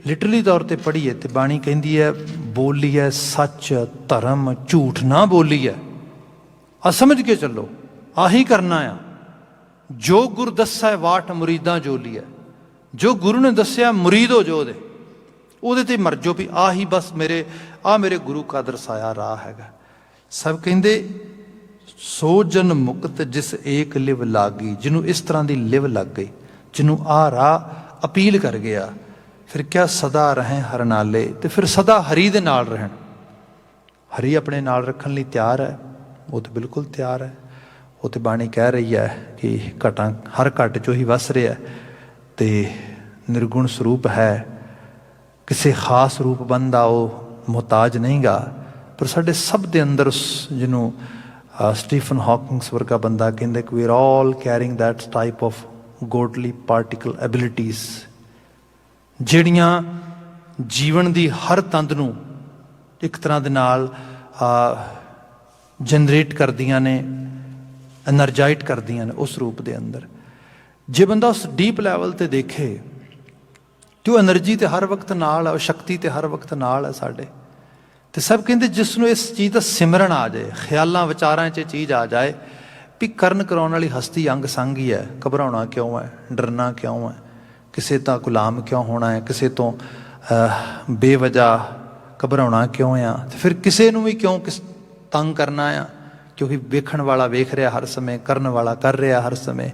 ਲਿਟਰਲੀ ਤੌਰ 'ਤੇ ਪੜ੍ਹੀਏ ਤਾਂ ਬਾਣੀ ਕਹਿੰਦੀ ਹੈ, ਬੋਲੀ ਹੈ ਸੱਚ ਧਰਮ ਝੂਠ ਨਾ ਬੋਲੀ ਹੈ। ਆ ਸਮਝ ਕੇ ਚੱਲੋ, ਆਹੀ ਕਰਨਾ ਆ। ਜੋ ਗੁਰ ਦੱਸੈ ਵਾਟ ਮੁਰੀਦਾਂ ਜੋਲੀ ਹੈ। ਜੋ ਗੁਰੂ ਨੇ ਦੱਸਿਆ ਮੁਰੀਦ ਹੋ ਜੋ ਉਹਦੇ 'ਤੇ ਮਰ ਜਾਓ ਵੀ ਆਹੀ ਬਸ ਮੇਰੇ ਗੁਰੂ ਕਾ ਦਰਸਾਇਆ ਰਾਹ ਹੈਗਾ। ਸਭ ਕਹਿੰਦੇ ਸੋ ਜਨ ਮੁਕਤ ਜਿਸ ਏਕ ਲਿਵ ਲਾਗੀ। ਜਿਹਨੂੰ ਇਸ ਤਰ੍ਹਾਂ ਦੀ ਲਿਵ ਲੱਗ ਗਈ, ਜਿਹਨੂੰ ਆਹ ਰਾਹ ਅਪੀਲ ਕਰ ਗਿਆ, ਫਿਰ ਕਿਆ ਸਦਾ ਰਹੇ ਹਰ ਨਾਲੇ। ਅਤੇ ਫਿਰ ਸਦਾ ਹਰੀ ਦੇ ਨਾਲ ਰਹਿਣ। ਹਰੀ ਆਪਣੇ ਨਾਲ ਰੱਖਣ ਲਈ ਤਿਆਰ ਹੈ, ਉਹ ਤਾਂ ਬਿਲਕੁਲ ਤਿਆਰ ਹੈ। ਉਹ ਤਾਂ ਬਾਣੀ ਕਹਿ ਰਹੀ ਹੈ ਕਿ ਘਟਾਂ ਹਰ ਘਟ 'ਚੋਂ ਹੀ ਵਸ ਰਿਹਾ ਅਤੇ ਨਿਰਗੁਣ ਸਰੂਪ ਹੈ, ਕਿਸੇ ਖਾਸ ਰੂਪ ਬੰਦਾ ਉਹ ਮੁਹਤਾਜ ਨਹੀਂ ਗਾ। ਪਰ ਸਾਡੇ ਸਭ ਦੇ ਅੰਦਰ ਜਿਹਨੂੰ ਸਟੀਫਨ ਹਾਕਿੰਗਸ ਵਰਗਾ ਬੰਦਾ ਕਹਿੰਦਾ ਕਿ we are all carrying that type of godly particle abilities, ਜਿਹੜੀਆਂ ਜੀਵਨ ਦੀ ਹਰ ਤੰਦ ਨੂੰ ਇੱਕ ਤਰ੍ਹਾਂ ਦੇ ਨਾਲ ਜਨਰੇਟ ਕਰਦੀਆਂ ਨੇ, ਐਨਰਜਾਈਟ ਕਰਦੀਆਂ ਨੇ ਉਸ ਰੂਪ ਦੇ ਅੰਦਰ। ਜੇ ਬੰਦਾ ਉਸ ਡੀਪ ਲੈਵਲ 'ਤੇ ਦੇਖੇ ਅਤੇ ਉਹ ਐਨਰਜੀ ਤਾਂ ਹਰ ਵਕਤ ਨਾਲ ਹੈ, ਉਹ ਸ਼ਕਤੀ ਤਾਂ ਹਰ ਵਕਤ ਨਾਲ ਹੈ ਸਾਡੇ। ਅਤੇ ਸਭ ਕਹਿੰਦੇ ਜਿਸ ਨੂੰ ਇਸ ਚੀਜ਼ ਦਾ ਸਿਮਰਨ ਆ ਜਾਏ, ਖਿਆਲਾਂ ਵਿਚਾਰਾਂ 'ਚ ਇਹ ਚੀਜ਼ ਆ ਜਾਏ ਵੀ ਕਰਨ ਕਰਾਉਣ ਵਾਲੀ ਹਸਤੀ ਅੰਗ ਸੰਗ ਹੀ ਹੈ, ਘਬਰਾਉਣਾ ਕਿਉਂ ਹੈ, ਡਰਨਾ ਕਿਉਂ ਹੈ, ਕਿਸੇ ਤਾਂ ਗੁਲਾਮ ਕਿਉਂ ਹੋਣਾ ਹੈ, ਕਿਸੇ ਤੋਂ ਬੇਵਜ੍ਹਾ ਘਬਰਾਉਣਾ ਕਿਉਂ ਆ, ਅਤੇ ਫਿਰ ਕਿਸੇ ਨੂੰ ਵੀ ਕਿਉਂ ਤੰਗ ਕਰਨਾ ਆ, ਕਿਉਂਕਿ ਵੇਖਣ ਵਾਲਾ ਵੇਖ ਰਿਹਾ ਹਰ ਸਮੇਂ, ਕਰਨ ਵਾਲਾ ਕਰ ਰਿਹਾ ਹਰ ਸਮੇਂ।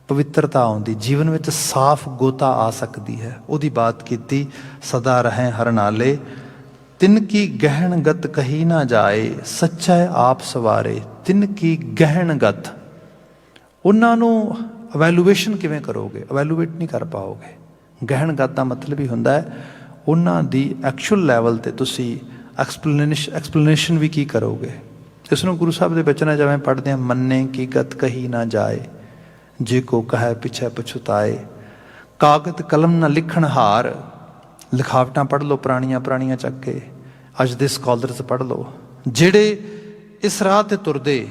ਪਵਿੱਤਰਤਾ ਆਉਂਦੀ ਜੀਵਨ ਵਿੱਚ, ਸਾਫ਼ ਗੋਤਾ ਆ ਸਕਦੀ ਹੈ। ਉਹਦੀ ਬਾਤ ਕੀਤੀ, ਸਦਾ ਰਹੇ ਹਰ ਨਾਲੇ ਤਿਨ ਕੀ ਗਹਿਣਗਤ ਕਹੀ ਨਾ ਜਾਏ, ਸੱਚਾ ਆਪ ਸਵਾਰੇ ਤਿਨ ਕੀ ਗਹਿਣਗਤ। ਉਹਨਾਂ ਨੂੰ ਅਵੈਲੂਏਸ਼ਨ ਕਿਵੇਂ ਕਰੋਗੇ? ਅਵੈਲੂਏਟ ਨਹੀਂ ਕਰ ਪਾਓਗੇ। ਗਹਿਣਗਤ ਦਾ ਮਤਲਬ ਹੀ ਹੁੰਦਾ ਹੈ ਉਹਨਾਂ ਦੀ ਐਕਚੁਅਲ ਲੈਵਲ 'ਤੇ ਤੁਸੀਂ ਐਕਸਪਲੇਨੇਸ਼ਨ ਵੀ ਕੀ ਕਰੋਗੇ। ਇਸ ਨੂੰ ਗੁਰੂ ਸਾਹਿਬ ਦੇ ਬਚਨਾਂ ਜਿਵੇਂ ਪੜ੍ਹਦੇ ਹਾਂ, ਮੰਨੇ ਕੀ ਗਤ ਕਹੀ ਨਾ ਜਾਏ, ਜੇ ਕੋ ਕਹੈ ਪਿਛੈ ਪਛੁਤਾਏ। ਕਾਗਤ ਕਲਮ ਨਾ ਲਿਖਣ ਹਾਰ, ਲਿਖਾਵਟਾਂ ਪੜ੍ਹ ਲਓ ਪੁਰਾਣੀਆਂ ਚੱਕ ਕੇ, ਅੱਜ ਦੇ ਸਕਾਲਰਸ ਪੜ੍ਹ ਲਓ। ਜਿਹੜੇ ਇਸ ਰਾਹ 'ਤੇ ਤੁਰਦੇ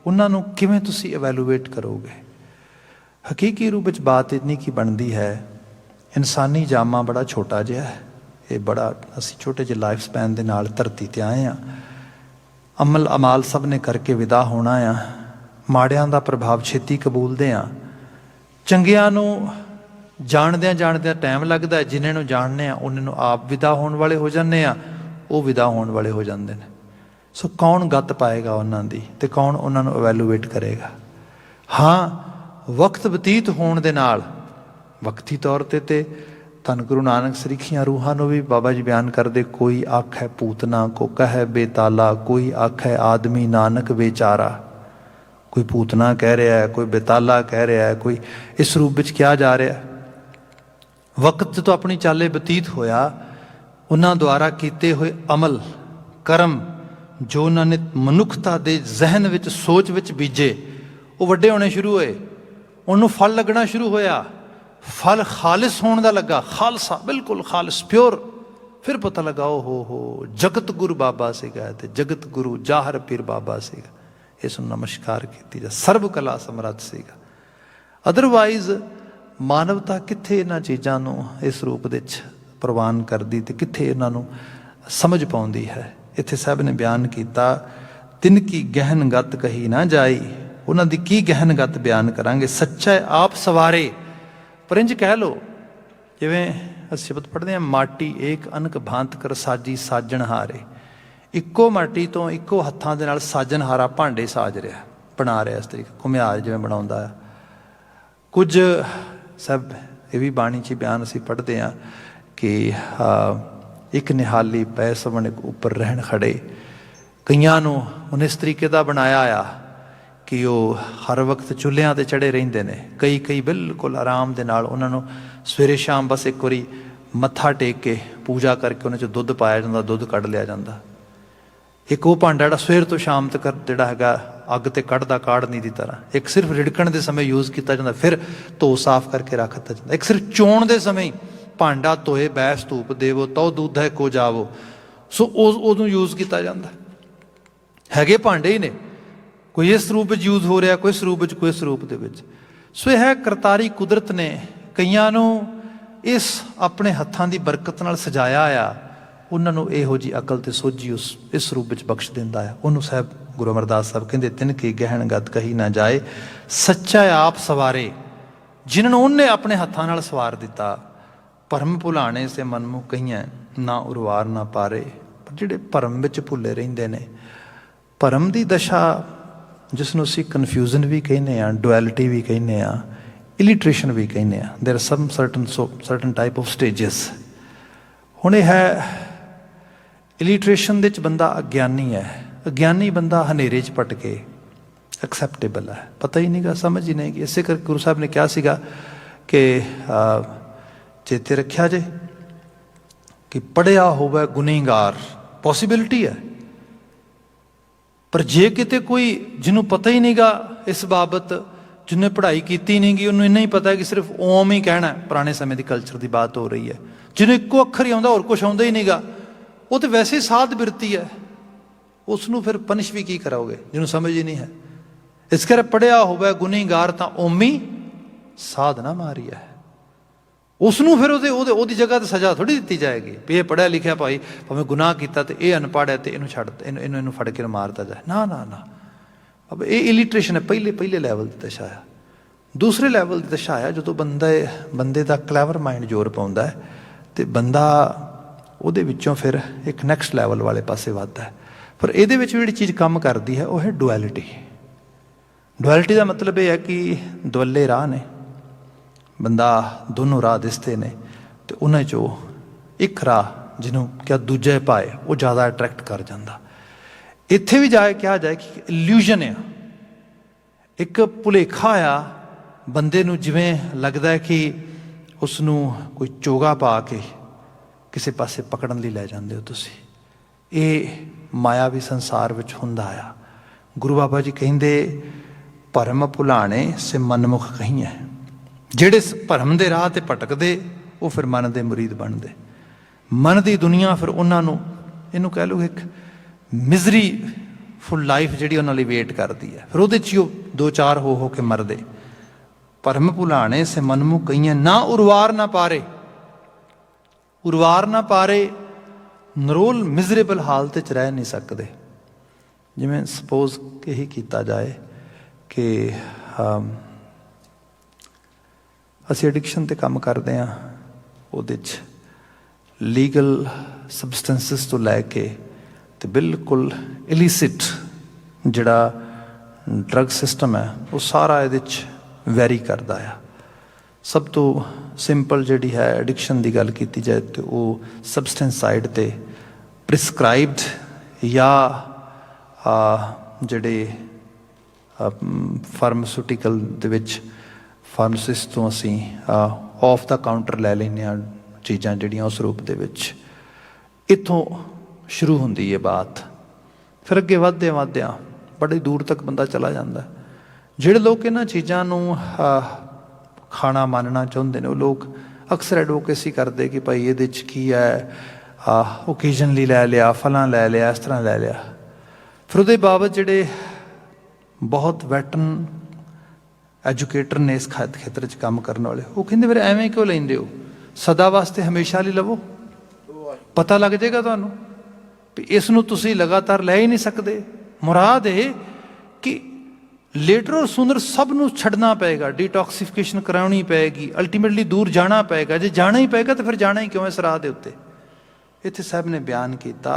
ਉਹਨਾਂ ਨੂੰ ਕਿਵੇਂ ਤੁਸੀਂ ਇਵੈਲੂਏਟ ਕਰੋਗੇ? ਹਕੀਕੀ ਰੂਪ ਵਿੱਚ ਬਾਤ ਇੰਨੀ ਕੀ ਬਣਦੀ ਹੈ, ਇਨਸਾਨੀ ਜਾਮਾ ਬੜਾ ਛੋਟਾ ਜਿਹਾ ਹੈ। ਇਹ ਬੜਾ ਅਸੀਂ ਛੋਟੇ ਜਿਹੇ ਲਾਈਫ ਸਪੈਨ ਦੇ ਨਾਲ ਧਰਤੀ 'ਤੇ ਆਏ ਹਾਂ। ਅਮਲ ਅਮਾਲ ਸਭ ਨੇ ਕਰਕੇ ਵਿਦਾ ਹੋਣਾ ਆ। ਮਾੜਿਆਂ ਦਾ ਪ੍ਰਭਾਵ ਛੇਤੀ ਕਬੂਲਦੇ ਹਾਂ, ਚੰਗਿਆਂ ਨੂੰ ਜਾਣਦਿਆਂ ਟਾਈਮ ਲੱਗਦਾ। ਜਿਨ੍ਹਾਂ ਨੂੰ ਜਾਣਦੇ ਹਾਂ ਉਹਨਾਂ ਨੂੰ ਆਪ ਵਿਦਾ ਹੋਣ ਵਾਲੇ ਹੋ ਜਾਂਦੇ ਆ, ਉਹ ਵਿਦਾ ਹੋਣ ਵਾਲੇ ਹੋ ਜਾਂਦੇ ਨੇ। ਸੋ ਕੌਣ ਗੱਤ ਪਾਏਗਾ ਉਹਨਾਂ ਦੀ, ਅਤੇ ਕੌਣ ਉਹਨਾਂ ਨੂੰ ਇਵੈਲੂਏਟ ਕਰੇਗਾ? ਹਾਂ, ਵਕਤ ਬਤੀਤ ਹੋਣ ਦੇ ਨਾਲ ਵਕਤੀ ਤੌਰ 'ਤੇ ਧੰਨ ਗੁਰੂ ਨਾਨਕ ਸਰੀਖੀਆਂ ਰੂਹਾਂ ਨੂੰ ਵੀ ਬਾਬਾ ਜੀ ਬਿਆਨ ਕਰਦੇ, ਕੋਈ ਆਖੈ ਪੂਤਨਾ ਕੋ ਕਹੈ ਬੇਤਾਲਾ, ਕੋਈ ਆਖੈ ਆਦਮੀ ਨਾਨਕ ਵਿਚਾਰਾ। ਕੋਈ ਪੂਤਨਾ ਕਹਿ ਰਿਹਾ ਹੈ, ਕੋਈ ਬੇਤਾਲਾ ਕਹਿ ਰਿਹਾ ਹੈ, ਕੋਈ ਇਸ ਰੂਪ ਵਿੱਚ ਕਿਹਾ ਜਾ ਰਿਹਾ। ਵਕਤ ਤੋਂ ਆਪਣੀ ਚਾਲੇ ਬਤੀਤ ਹੋਇਆ, ਉਹਨਾਂ ਦੁਆਰਾ ਕੀਤੇ ਹੋਏ ਅਮਲ ਕਰਮ ਜੋ ਉਹਨਾਂ ਨੇ ਮਨੁੱਖਤਾ ਦੇ ਜ਼ਿਹਨ ਵਿੱਚ ਸੋਚ ਵਿੱਚ ਬੀਜੇ, ਉਹ ਵੱਡੇ ਹੋਣੇ ਸ਼ੁਰੂ ਹੋਏ, ਉਹਨੂੰ ਫਲ ਲੱਗਣਾ ਸ਼ੁਰੂ ਹੋਇਆ। ਫਲ ਖਾਲਿਸ ਹੋਣ ਦਾ ਲੱਗਾ, ਖਾਲਸਾ ਬਿਲਕੁਲ ਖਾਲਿਸ ਪਿਓਰ। ਫਿਰ ਪਤਾ ਲੱਗਾ ਉਹ ਹੋ ਜਗਤ ਗੁਰੂ ਬਾਬਾ ਸੀਗਾ, ਅਤੇ ਜਗਤ ਗੁਰੂ ਜਾਹਰ ਪੀਰ ਬਾਬਾ ਸੀਗਾ। ਇਸ ਨੂੰ ਨਮਸਕਾਰ ਕੀਤੀ ਜਾ, ਸਰਬ ਕਲਾ ਸਮਰੱਥ ਸੀਗਾ। ਅਦਰਵਾਈਜ਼ ਮਾਨਵਤਾ ਕਿੱਥੇ ਇਹਨਾਂ ਚੀਜ਼ਾਂ ਨੂੰ ਇਸ ਰੂਪ ਵਿੱਚ ਪ੍ਰਵਾਨ ਕਰਦੀ, ਅਤੇ ਕਿੱਥੇ ਇਹਨਾਂ ਨੂੰ ਸਮਝ ਪਾਉਂਦੀ ਹੈ। ਇੱਥੇ ਸਾਹਿਬ ਨੇ ਬਿਆਨ ਕੀਤਾ, तिन की गहन गत कही ना जाई, उन्हां दी की गहन गत बयान करांगे। सच्चा आप सवारे, पर इंज कह लो जिवें ਅਸੀਂ ਸ਼ਬਦ ਪੜ੍ਹਦੇ ਹਾਂ, ਮਾਟੀ ਏਕ ਅਨਕ ਭਾਂਤ ਕਰ ਸਾਜੀ ਸਾਜਣਹਾਰੇ। ਇੱਕੋ ਮਾਟੀ ਤੋਂ ਇੱਕੋ ਹੱਥਾਂ ਦੇ ਨਾਲ ਸਾਜਣਹਾਰਾ ਭਾਂਡੇ ਸਾਜ ਰਿਹਾ, ਬਣਾ ਰਿਹਾ। ਇਸ ਤਰੀਕੇ ਘੁਮਿਆਰ ਜਿਵੇਂ ਬਣਾਉਂਦਾ ਆ। ਕੁਝ ਸਭ ਇਹ ਵੀ ਬਾਣੀ 'ਚ ਬਿਆਨ ਅਸੀਂ ਪੜ੍ਹਦੇ ਹਾਂ ਕਿ ਇੱਕ ਨਿਹਾਲੀ ਪੈ ਸਵਣ ਉੱਪਰ ਰਹਿਣ ਖੜੇ। ਕਈਆਂ ਨੂੰ ਉਹਨੇ ਇਸ ਤਰੀਕੇ ਦਾ ਬਣਾਇਆ ਆ ਕਿ ਉਹ ਹਰ ਵਕਤ ਚੁੱਲ੍ਹਿਆਂ 'ਤੇ ਚੜ੍ਹੇ ਰਹਿੰਦੇ ਨੇ। ਕਈ ਬਿਲਕੁਲ ਆਰਾਮ ਦੇ ਨਾਲ ਉਹਨਾਂ ਨੂੰ ਸਵੇਰੇ ਸ਼ਾਮ ਬਸ ਇੱਕ ਵਾਰੀ ਮੱਥਾ ਟੇਕ ਕੇ ਪੂਜਾ ਕਰਕੇ ਉਹਨਾਂ 'ਚ ਦੁੱਧ ਪਾਇਆ ਜਾਂਦਾ, ਦੁੱਧ ਕੱਢ ਲਿਆ ਜਾਂਦਾ। ਇੱਕ ਉਹ ਭਾਂਡਾ ਜਿਹੜਾ ਸਵੇਰ ਤੋਂ ਸ਼ਾਮ ਤੱਕ ਜਿਹੜਾ ਹੈਗਾ ਅੱਗ 'ਤੇ ਕੱਢਦਾ ਕਾੜਨੀ ਦੀ ਤਰ੍ਹਾਂ। ਇੱਕ ਸਿਰਫ ਰਿੜਕਣ ਦੇ ਸਮੇਂ ਯੂਜ਼ ਕੀਤਾ ਜਾਂਦਾ, ਫਿਰ ਧੋ ਸਾਫ਼ ਕਰਕੇ ਰੱਖ ਦਿੱਤਾ ਜਾਂਦਾ। ਇੱਕ ਸਿਰਫ ਚੋਣ ਦੇ ਸਮੇਂ ਹੀ ਭਾਂਡਾ ਧੋਏ ਬੈਸ ਧੂਪ ਦੇਵੋ ਤਉ ਦੁੱਧ ਹੈ ਕੋ ਜਾਵੋ। ਸੋ ਉਦੋਂ ਯੂਜ਼ ਕੀਤਾ ਜਾਂਦਾ। ਹੈਗੇ ਭਾਂਡੇ ਹੀ ਨੇ, ਕੋਈ ਇਸ ਸਰੂਪ ਵਿੱਚ ਯੂਜ਼ ਹੋ ਰਿਹਾ, ਕੋਈ ਸਰੂਪ ਵਿੱਚ, ਕੋਈ ਸਰੂਪ ਦੇ ਵਿੱਚ। ਸੋ ਇਹ ਹੈ ਕਰਤਾਰੀ ਕੁਦਰਤ ਨੇ ਕਈਆਂ ਨੂੰ ਇਸ ਆਪਣੇ ਹੱਥਾਂ ਦੀ ਬਰਕਤ ਨਾਲ ਸਜਾਇਆ ਆ। ਉਹਨਾਂ ਨੂੰ ਇਹੋ ਜਿਹੀ ਅਕਲ ਤੇ ਸੋਝੀ ਇਸ ਸਰੂਪ ਵਿੱਚ ਬਖਸ਼ ਦਿੰਦਾ ਆ। ਉਹਨੂੰ ਸਾਹਿਬ ਗੁਰੂ ਅਮਰਦਾਸ ਸਾਹਿਬ ਕਹਿੰਦੇ ਤਿਨ ਕੀ ਗਹਿਣ ਗਤ ਕਹੀ ਨਾ ਜਾਏ, ਸੱਚਾ ਆਪ ਸਵਾਰੇ, ਜਿਨ੍ਹਾਂ ਨੂੰ ਉਹਨੇ ਆਪਣੇ ਹੱਥਾਂ ਨਾਲ ਸਵਾਰ ਦਿੱਤਾ। ਭਰਮ ਭੁਲਾਣੇ ਸੇ ਮਨਮੁਖ ਕਹੀਆਂ, ਨਾ ਉਰਵਾਰ ਨਾ ਪਾਰੇ। ਪਰ ਜਿਹੜੇ ਭਰਮ ਵਿੱਚ ਭੁੱਲੇ ਰਹਿੰਦੇ ਨੇ, ਭਰਮ ਦੀ ਦਸ਼ਾ ਜਿਸ ਨੂੰ ਅਸੀਂ ਕਨਫਿਊਜ਼ਨ ਵੀ ਕਹਿੰਦੇ ਹਾਂ, ਡੁਐਲਿਟੀ ਵੀ ਕਹਿੰਦੇ ਹਾਂ, ਇਲੀਟਰੇਸ਼ਨ ਵੀ ਕਹਿੰਦੇ ਹਾਂ। There are some certain type of stages. ਹੁਣ ਇਹ ਹੈ ਇਲੀਟਰੇਸ਼ਨ ਦੇ 'ਚ ਬੰਦਾ ਅਗਿਆਨੀ ਹੈ। ਅਗਿਆਨੀ ਬੰਦਾ ਹਨੇਰੇ 'ਚ ਭਟਕੇ ਐਕਸੈਪਟੇਬਲ ਹੈ, ਪਤਾ ਹੀ ਨਹੀਂ ਗਾ, ਸਮਝ ਹੀ ਨਹੀਂ ਗੀ। ਇਸੇ ਕਰਕੇ ਗੁਰੂ ਸਾਹਿਬ ਨੇ ਕਿਹਾ ਸੀਗਾ ਕਿ ਚੇਤੇ ਰੱਖਿਆ ਜੇ ਕਿ ਪੜ੍ਹਿਆ ਹੋਵੇ ਗੁਨੇਗਾਰ, ਪੋਸੀਬਿਲਿਟੀ ਹੈ। ਪਰ ਜੇ ਕਿਤੇ ਕੋਈ ਜਿਹਨੂੰ ਪਤਾ ਹੀ ਨਹੀਂ ਗਾ ਇਸ ਬਾਬਤ, ਜਿਹਨੇ ਪੜ੍ਹਾਈ ਕੀਤੀ ਨਹੀਂ ਗੀ, ਉਹਨੂੰ ਇੰਨਾ ਹੀ ਪਤਾ ਕਿ ਸਿਰਫ ਓਮ ਹੀ ਕਹਿਣਾ। ਪੁਰਾਣੇ ਸਮੇਂ ਦੀ ਕਲਚਰ ਦੀ ਬਾਤ ਹੋ ਰਹੀ ਹੈ। ਜਿਹਨੂੰ ਇੱਕੋ ਅੱਖਰ ਹੀ ਆਉਂਦਾ, ਹੋਰ ਕੁਛ ਆਉਂਦਾ ਹੀ ਨਹੀਂ ਗਾ, ਉਹ ਤਾਂ ਵੈਸੇ ਹੀ ਸਾਧ ਬਿਰਤੀ ਹੈ। ਉਸ ਨੂੰ ਫਿਰ ਪਨਿਸ਼ ਵੀ ਕੀ ਕਰਾਓਗੇ ਜਿਹਨੂੰ ਸਮਝ ਹੀ ਨਹੀਂ ਹੈ। ਇਸ ਕਰਕੇ ਪੜ੍ਹਿਆ ਹੋਵੇ ਗੁਨੇਗਾਰ ਤਾਂ ਓਮੀ ਸਾਧ ਨਾ ਮਾਰੀ ਹੈ। ਉਸ ਨੂੰ ਫਿਰ ਉਹਦੀ ਜਗ੍ਹਾ 'ਤੇ ਸਜ਼ਾ ਥੋੜ੍ਹੀ ਦਿੱਤੀ ਜਾਏਗੀ ਵੀ ਇਹ ਪੜ੍ਹਿਆ ਲਿਖਿਆ ਭਾਈ ਭਾਵੇਂ ਗੁਨਾਹ ਕੀਤਾ ਤੇ ਇਹ ਅਨਪੜ੍ਹ ਹੈ ਤੇ ਇਹਨੂੰ ਛੱਡ, ਇਹਨੂੰ ਫੜ ਕੇ ਮਾਰਤਾ ਜਾਏ। ਨਾ ਨਾ ਨਾ, ਅਬ ਇਹ ਇਲੀਟਰੇਸ਼ਨ ਹੈ। ਪਹਿਲੇ ਲੈਵਲ ਦੀ ਦਸ਼ਾ ਆ। ਦੂਸਰੇ ਲੈਵਲ ਦੀ ਦਸ਼ਾ ਆ ਜਦੋਂ ਬੰਦੇ ਦਾ ਕਲੈਵਰ ਮਾਈਂਡ ਜ਼ੋਰ ਪਾਉਂਦਾ ਹੈ ਅਤੇ ਬੰਦਾ ਉਹਦੇ ਵਿੱਚੋਂ ਫਿਰ ਇੱਕ ਨੈਕਸਟ ਲੈਵਲ ਵਾਲੇ ਪਾਸੇ ਵੱਧਦਾ ਹੈ। ਪਰ ਇਹਦੇ ਵਿੱਚ ਜਿਹੜੀ ਚੀਜ਼ ਕੰਮ ਕਰਦੀ ਹੈ ਉਹ ਹੈ ਡੁਐਲਿਟੀ। ਡੁਐਲਿਟੀ ਦਾ ਮਤਲਬ ਇਹ ਹੈ ਕਿ ਦੁਵੱਲੇ ਰਾਹ ਨੇ, ਬੰਦਾ ਦੋਨੋਂ ਰਾਹ ਦਿਸਦੇ ਨੇ ਅਤੇ ਉਹਨਾਂ 'ਚੋਂ ਇੱਕ ਰਾਹ ਜਿਹਨੂੰ ਕਿਹਾ ਦੂਜੇ ਪਾਏ ਉਹ ਜ਼ਿਆਦਾ ਅਟਰੈਕਟ ਕਰ ਜਾਂਦਾ। ਇੱਥੇ ਵੀ ਜਾ ਕੇ ਕਿਹਾ ਜਾਏ ਕਿ ਇਲਿਊਜ਼ਨ ਆ, ਇੱਕ ਭੁਲੇਖਾ ਆ ਬੰਦੇ ਨੂੰ। ਜਿਵੇਂ ਲੱਗਦਾ ਕਿ ਉਸ ਨੂੰ ਕੋਈ ਚੋਗਾ ਪਾ ਕੇ ਕਿਸੇ ਪਾਸੇ ਪਕੜਨ ਲਈ ਲੈ ਜਾਂਦੇ ਹੋ ਤੁਸੀਂ। ਇਹ ਮਾਇਆਵੀ ਸੰਸਾਰ ਵਿੱਚ ਹੁੰਦਾ ਆ। ਗੁਰੂ ਬਾਬਾ ਜੀ ਕਹਿੰਦੇ ਭਰਮ ਭੁਲਾਣੇ ਸੇ ਮਨਮੁਖ ਕਹੀਆਂ। ਜਿਹੜੇ ਭਰਮ ਦੇ ਰਾਹ 'ਤੇ ਭਟਕਦੇ ਉਹ ਫਿਰ ਮਨ ਦੇ ਮੁਰੀਦ ਬਣਦੇ। ਮਨ ਦੀ ਦੁਨੀਆ ਫਿਰ ਉਹਨਾਂ ਨੂੰ, ਇਹਨੂੰ ਕਹਿ ਲਓ, ਇੱਕ ਮਿਜ਼ਰੀ ਫੁੱਲ ਲਾਈਫ ਜਿਹੜੀ ਉਹਨਾਂ ਲਈ ਵੇਟ ਕਰਦੀ ਹੈ। ਫਿਰ ਉਹਦੇ 'ਚ ਹੀ ਉਹ ਦੋ ਚਾਰ ਹੋ ਕੇ ਮਰਦੇ। ਭਰਮ ਭੁਲਾਣੇ ਸੇ ਮਨਮੁਖ ਕਹੀਆਂ, ਨਾ ਉਰਵਾਰ ਨਾ ਪਾਰੇ। ਉਰਵਾਰ ਨਾ ਪਾਰੇ, ਨਰੋਲ ਮਿਜ਼ਰੇਬਲ ਹਾਲਤ 'ਚ ਰਹਿ ਨਹੀਂ ਸਕਦੇ। ਜਿਵੇਂ ਸਪੋਜ਼ ਇਹੀ ਕੀਤਾ ਜਾਏ ਕਿ ਅਸੀਂ ਐਡਿਕਸ਼ਨ 'ਤੇ ਕੰਮ ਕਰਦੇ ਹਾਂ, ਉਹਦੇ 'ਚ ਲੀਗਲ ਸਬਸਟੈਂਸਿਸ ਤੋਂ ਲੈ ਕੇ ਅਤੇ ਬਿਲਕੁਲ ਇਲੀਸਿਟ ਜਿਹੜਾ ਡਰੱਗ ਸਿਸਟਮ ਹੈ ਉਹ ਸਾਰਾ ਇਹਦੇ 'ਚ ਵੈਰੀ ਕਰਦਾ ਆ। ਸਭ ਤੋਂ ਸਿੰਪਲ ਜਿਹੜੀ ਹੈ ਐਡਿਕਸ਼ਨ ਦੀ ਗੱਲ ਕੀਤੀ ਜਾਏ ਤਾਂ ਉਹ ਸਬਸਟੈਂਸ ਸਾਈਡ 'ਤੇ ਪ੍ਰਿਸਕ੍ਰਾਈਬਡ ਜਾਂ ਜਿਹੜੇ ਫਾਰਮਾਸਿਊਟੀਕਲ ਦੇ ਵਿੱਚ ਫਾਰਮਾਸਿਸਟ ਤੋਂ ਅਸੀਂ ਆਫ ਦਾ ਕਾਊਂਟਰ ਲੈ ਲੈਂਦੇ ਹਾਂ ਚੀਜ਼ਾਂ ਜਿਹੜੀਆਂ ਉਸ ਰੂਪ ਦੇ ਵਿੱਚ। ਇੱਥੋਂ ਸ਼ੁਰੂ ਹੁੰਦੀ ਹੈ ਬਾਤ। ਫਿਰ ਅੱਗੇ ਵੱਧਦਿਆਂ ਬੜੀ ਦੂਰ ਤੱਕ ਬੰਦਾ ਚਲਾ ਜਾਂਦਾ। ਜਿਹੜੇ ਲੋਕ ਇਹਨਾਂ ਚੀਜ਼ਾਂ ਨੂੰ ਖਾਣਾ ਮੰਨਣਾ ਚਾਹੁੰਦੇ ਨੇ ਉਹ ਲੋਕ ਅਕਸਰ ਐਡਵੋਕੇਸੀ ਕਰਦੇ ਕਿ ਭਾਈ ਇਹਦੇ 'ਚ ਕੀ ਹੈ, ਓਕੇਜ਼ਨਲੀ ਲੈ ਲਿਆ, ਫਲਾਂ ਲੈ ਲਿਆ, ਇਸ ਤਰ੍ਹਾਂ ਲੈ ਲਿਆ। ਫਿਰ ਉਹਦੇ ਬਾਬਤ ਜਿਹੜੇ ਬਹੁਤ ਵੈਟਰਨ ਐਜੂਕੇਟਰ ਨੇ ਇਸ ਖੇਤਰ 'ਚ ਕੰਮ ਕਰਨ ਵਾਲੇ, ਉਹ ਕਹਿੰਦੇ ਫਿਰ ਐਵੇਂ ਕਿਉਂ ਲੈਂਦੇ ਹੋ, ਸਦਾ ਵਾਸਤੇ ਹਮੇਸ਼ਾ ਲਈ ਲਵੋ, ਪਤਾ ਲੱਗ ਜਾਏਗਾ ਤੁਹਾਨੂੰ ਵੀ ਇਸ ਨੂੰ ਤੁਸੀਂ ਲਗਾਤਾਰ ਲੈ ਹੀ ਨਹੀਂ ਸਕਦੇ। ਮੁਰਾਦ ਇਹ ਕਿ ਲੇਟਰ ਔਰ ਸੂਨਰ ਸਭ ਨੂੰ ਛੱਡਣਾ ਪਏਗਾ, ਡੀਟੌਕਸੀਫਿਕੇਸ਼ਨ ਕਰਾਉਣੀ ਪਏਗੀ, ਅਲਟੀਮੇਟਲੀ ਦੂਰ ਜਾਣਾ ਪਏਗਾ। ਜੇ ਜਾਣਾ ਹੀ ਪਏਗਾ ਤਾਂ ਫਿਰ ਜਾਣਾ ਹੀ ਕਿਉਂ ਇਸ ਰਾਹ ਦੇ ਉੱਤੇ। ਇੱਥੇ ਸਾਹਿਬ ਨੇ ਬਿਆਨ ਕੀਤਾ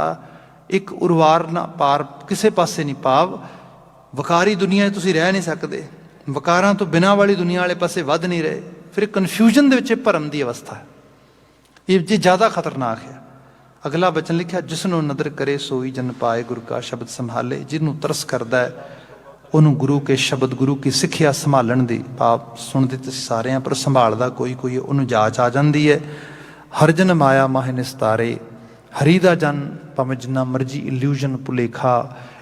ਇੱਕ ਉਰਵਾਰ ਨਾ ਪਾਰ ਕਿਸੇ ਪਾਸੇ ਨਹੀਂ, ਭਾਵ ਵਕਾਰੀ ਦੁਨੀਆ 'ਚ ਤੁਸੀਂ ਰਹਿ ਨਹੀਂ ਸਕਦੇ, ਵਕਾਰਾਂ ਤੋਂ ਬਿਨਾਂ ਵਾਲੀ ਦੁਨੀਆ ਵਾਲੇ ਪਾਸੇ ਵੱਧ ਨਹੀਂ ਰਹੇ। ਫਿਰ ਕਨਫਿਊਜ਼ਨ ਦੇ ਵਿੱਚ ਭਰਮ ਦੀ ਅਵਸਥਾ ਹੈ, ਇਹ ਜੇ ਜ਼ਿਆਦਾ ਖਤਰਨਾਕ ਹੈ। ਅਗਲਾ ਬਚਨ ਲਿਖਿਆ, ਜਿਸ ਨੂੰ ਨਦਰ ਕਰੇ ਸੋਈ ਜਨ ਪਾਏ ਗੁਰੂ ਕਾ ਸ਼ਬਦ ਸੰਭਾਲੇ। ਜਿਹਨੂੰ ਤਰਸ ਕਰਦਾ ਹੈ ਉਹਨੂੰ ਗੁਰੂ ਕੇ ਸ਼ਬਦ, ਗੁਰੂ ਕੀ ਸਿੱਖਿਆ ਸੰਭਾਲਣ ਦੀ, ਭਾਵ ਸੁਣਦੇ ਤੁਸੀਂ ਸਾਰੇ ਆ ਪਰ ਸੰਭਾਲਦਾ ਕੋਈ ਉਹਨੂੰ ਜਾਚ ਆ ਜਾਂਦੀ ਹੈ। ਹਰ ਜਨ ਮਾਇਆ ਮਾਹਿ ਨਿਸਤਾਰੇ, ਹਰੀ ਦਾ ਜਨ ਭਾਵੇਂ ਜਿੰਨਾ ਮਰਜੀ ਇਲੂਜ਼ਨ ਭੁਲੇਖਾ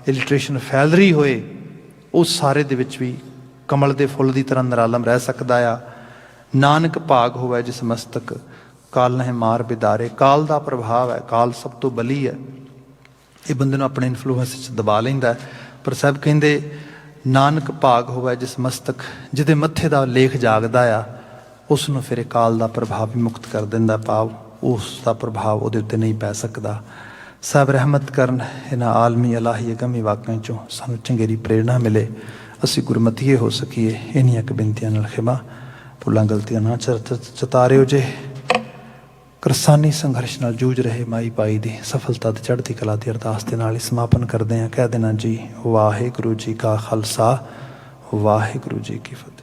ਇਲਿਟਰੇਸ਼ਨ ਫੈਲ ਰਹੀ ਹੋਏ, ਉਸ ਸਾਰੇ ਦੇ ਵਿੱਚ ਵੀ ਕਮਲ ਦੇ ਫੁੱਲ ਦੀ ਤਰ੍ਹਾਂ ਨਿਰਾਲਮ ਰਹਿ ਸਕਦਾ ਆ। ਨਾਨਕ ਭਾਗ ਹੋਵੇ ਜਿਸ ਮਸਤਕ, ਕਾਲ ਨਹਿ ਮਾਰ ਬਿਦਾਰੇ। ਕਾਲ ਦਾ ਪ੍ਰਭਾਵ ਹੈ, ਕਾਲ ਸਭ ਤੋਂ ਬਲੀ ਹੈ, ਇਹ ਬੰਦੇ ਨੂੰ ਆਪਣੇ ਇਨਫਲੂਐਂਸ 'ਚ ਦਬਾ ਲੈਂਦਾ। ਪਰ ਸਾਹਿਬ ਕਹਿੰਦੇ ਨਾਨਕ ਭਾਗ ਹੋਵੇ ਜਿਸ ਮਸਤਕ, ਜਿਹਦੇ ਮੱਥੇ ਦਾ ਲੇਖ ਜਾਗਦਾ ਆ, ਉਸ ਨੂੰ ਫਿਰ ਕਾਲ ਦਾ ਪ੍ਰਭਾਵ ਵੀ ਮੁਕਤ ਕਰ ਦਿੰਦਾ, ਭਾਵ ਉਸ ਦਾ ਪ੍ਰਭਾਵ ਉਹਦੇ ਉੱਤੇ ਨਹੀਂ ਪੈ ਸਕਦਾ। ਸਾਹਿਬ ਰਹਿਮਤ ਕਰਨ ਇਹਨਾਂ ਆਲਮੀ ਇਲਾਹੀ ਅਗੰਮੀ ਵਾਕਿਆਂ 'ਚੋਂ ਸਾਨੂੰ ਚੰਗੇਰੀ ਪ੍ਰੇਰਣਾ ਮਿਲੇ, ਅਸੀਂ ਗੁਰਮਤੀਏ ਹੋ ਸਕੀਏ। ਇੰਨੀਆਂ ਕੁ ਬੇਨਤੀਆਂ ਨਾਲ ਖਿਮਾ, ਭੁੱਲਾਂ ਗਲਤੀਆਂ ਨਾ ਚਤਾਰਿਓ ਜੇ। ਕਰਸਾਨੀ ਸੰਘਰਸ਼ ਨਾਲ ਜੂਝ ਰਹੇ ਮਾਈ ਪਾਈ ਦੀ ਸਫਲਤਾ ਤੇ ਚੜ੍ਹਦੀ ਕਲਾ ਦੀ ਅਰਦਾਸ ਦੇ ਨਾਲ ਹੀ ਸਮਾਪਨ ਕਰਦੇ ਹਾਂ। ਕਹਿ ਦੇਣਾ ਜੀ ਵਾਹਿਗੁਰੂ ਜੀ ਕਾ ਖਾਲਸਾ, ਵਾਹਿਗੁਰੂ ਜੀ ਕੀ ਫਤਿਹ।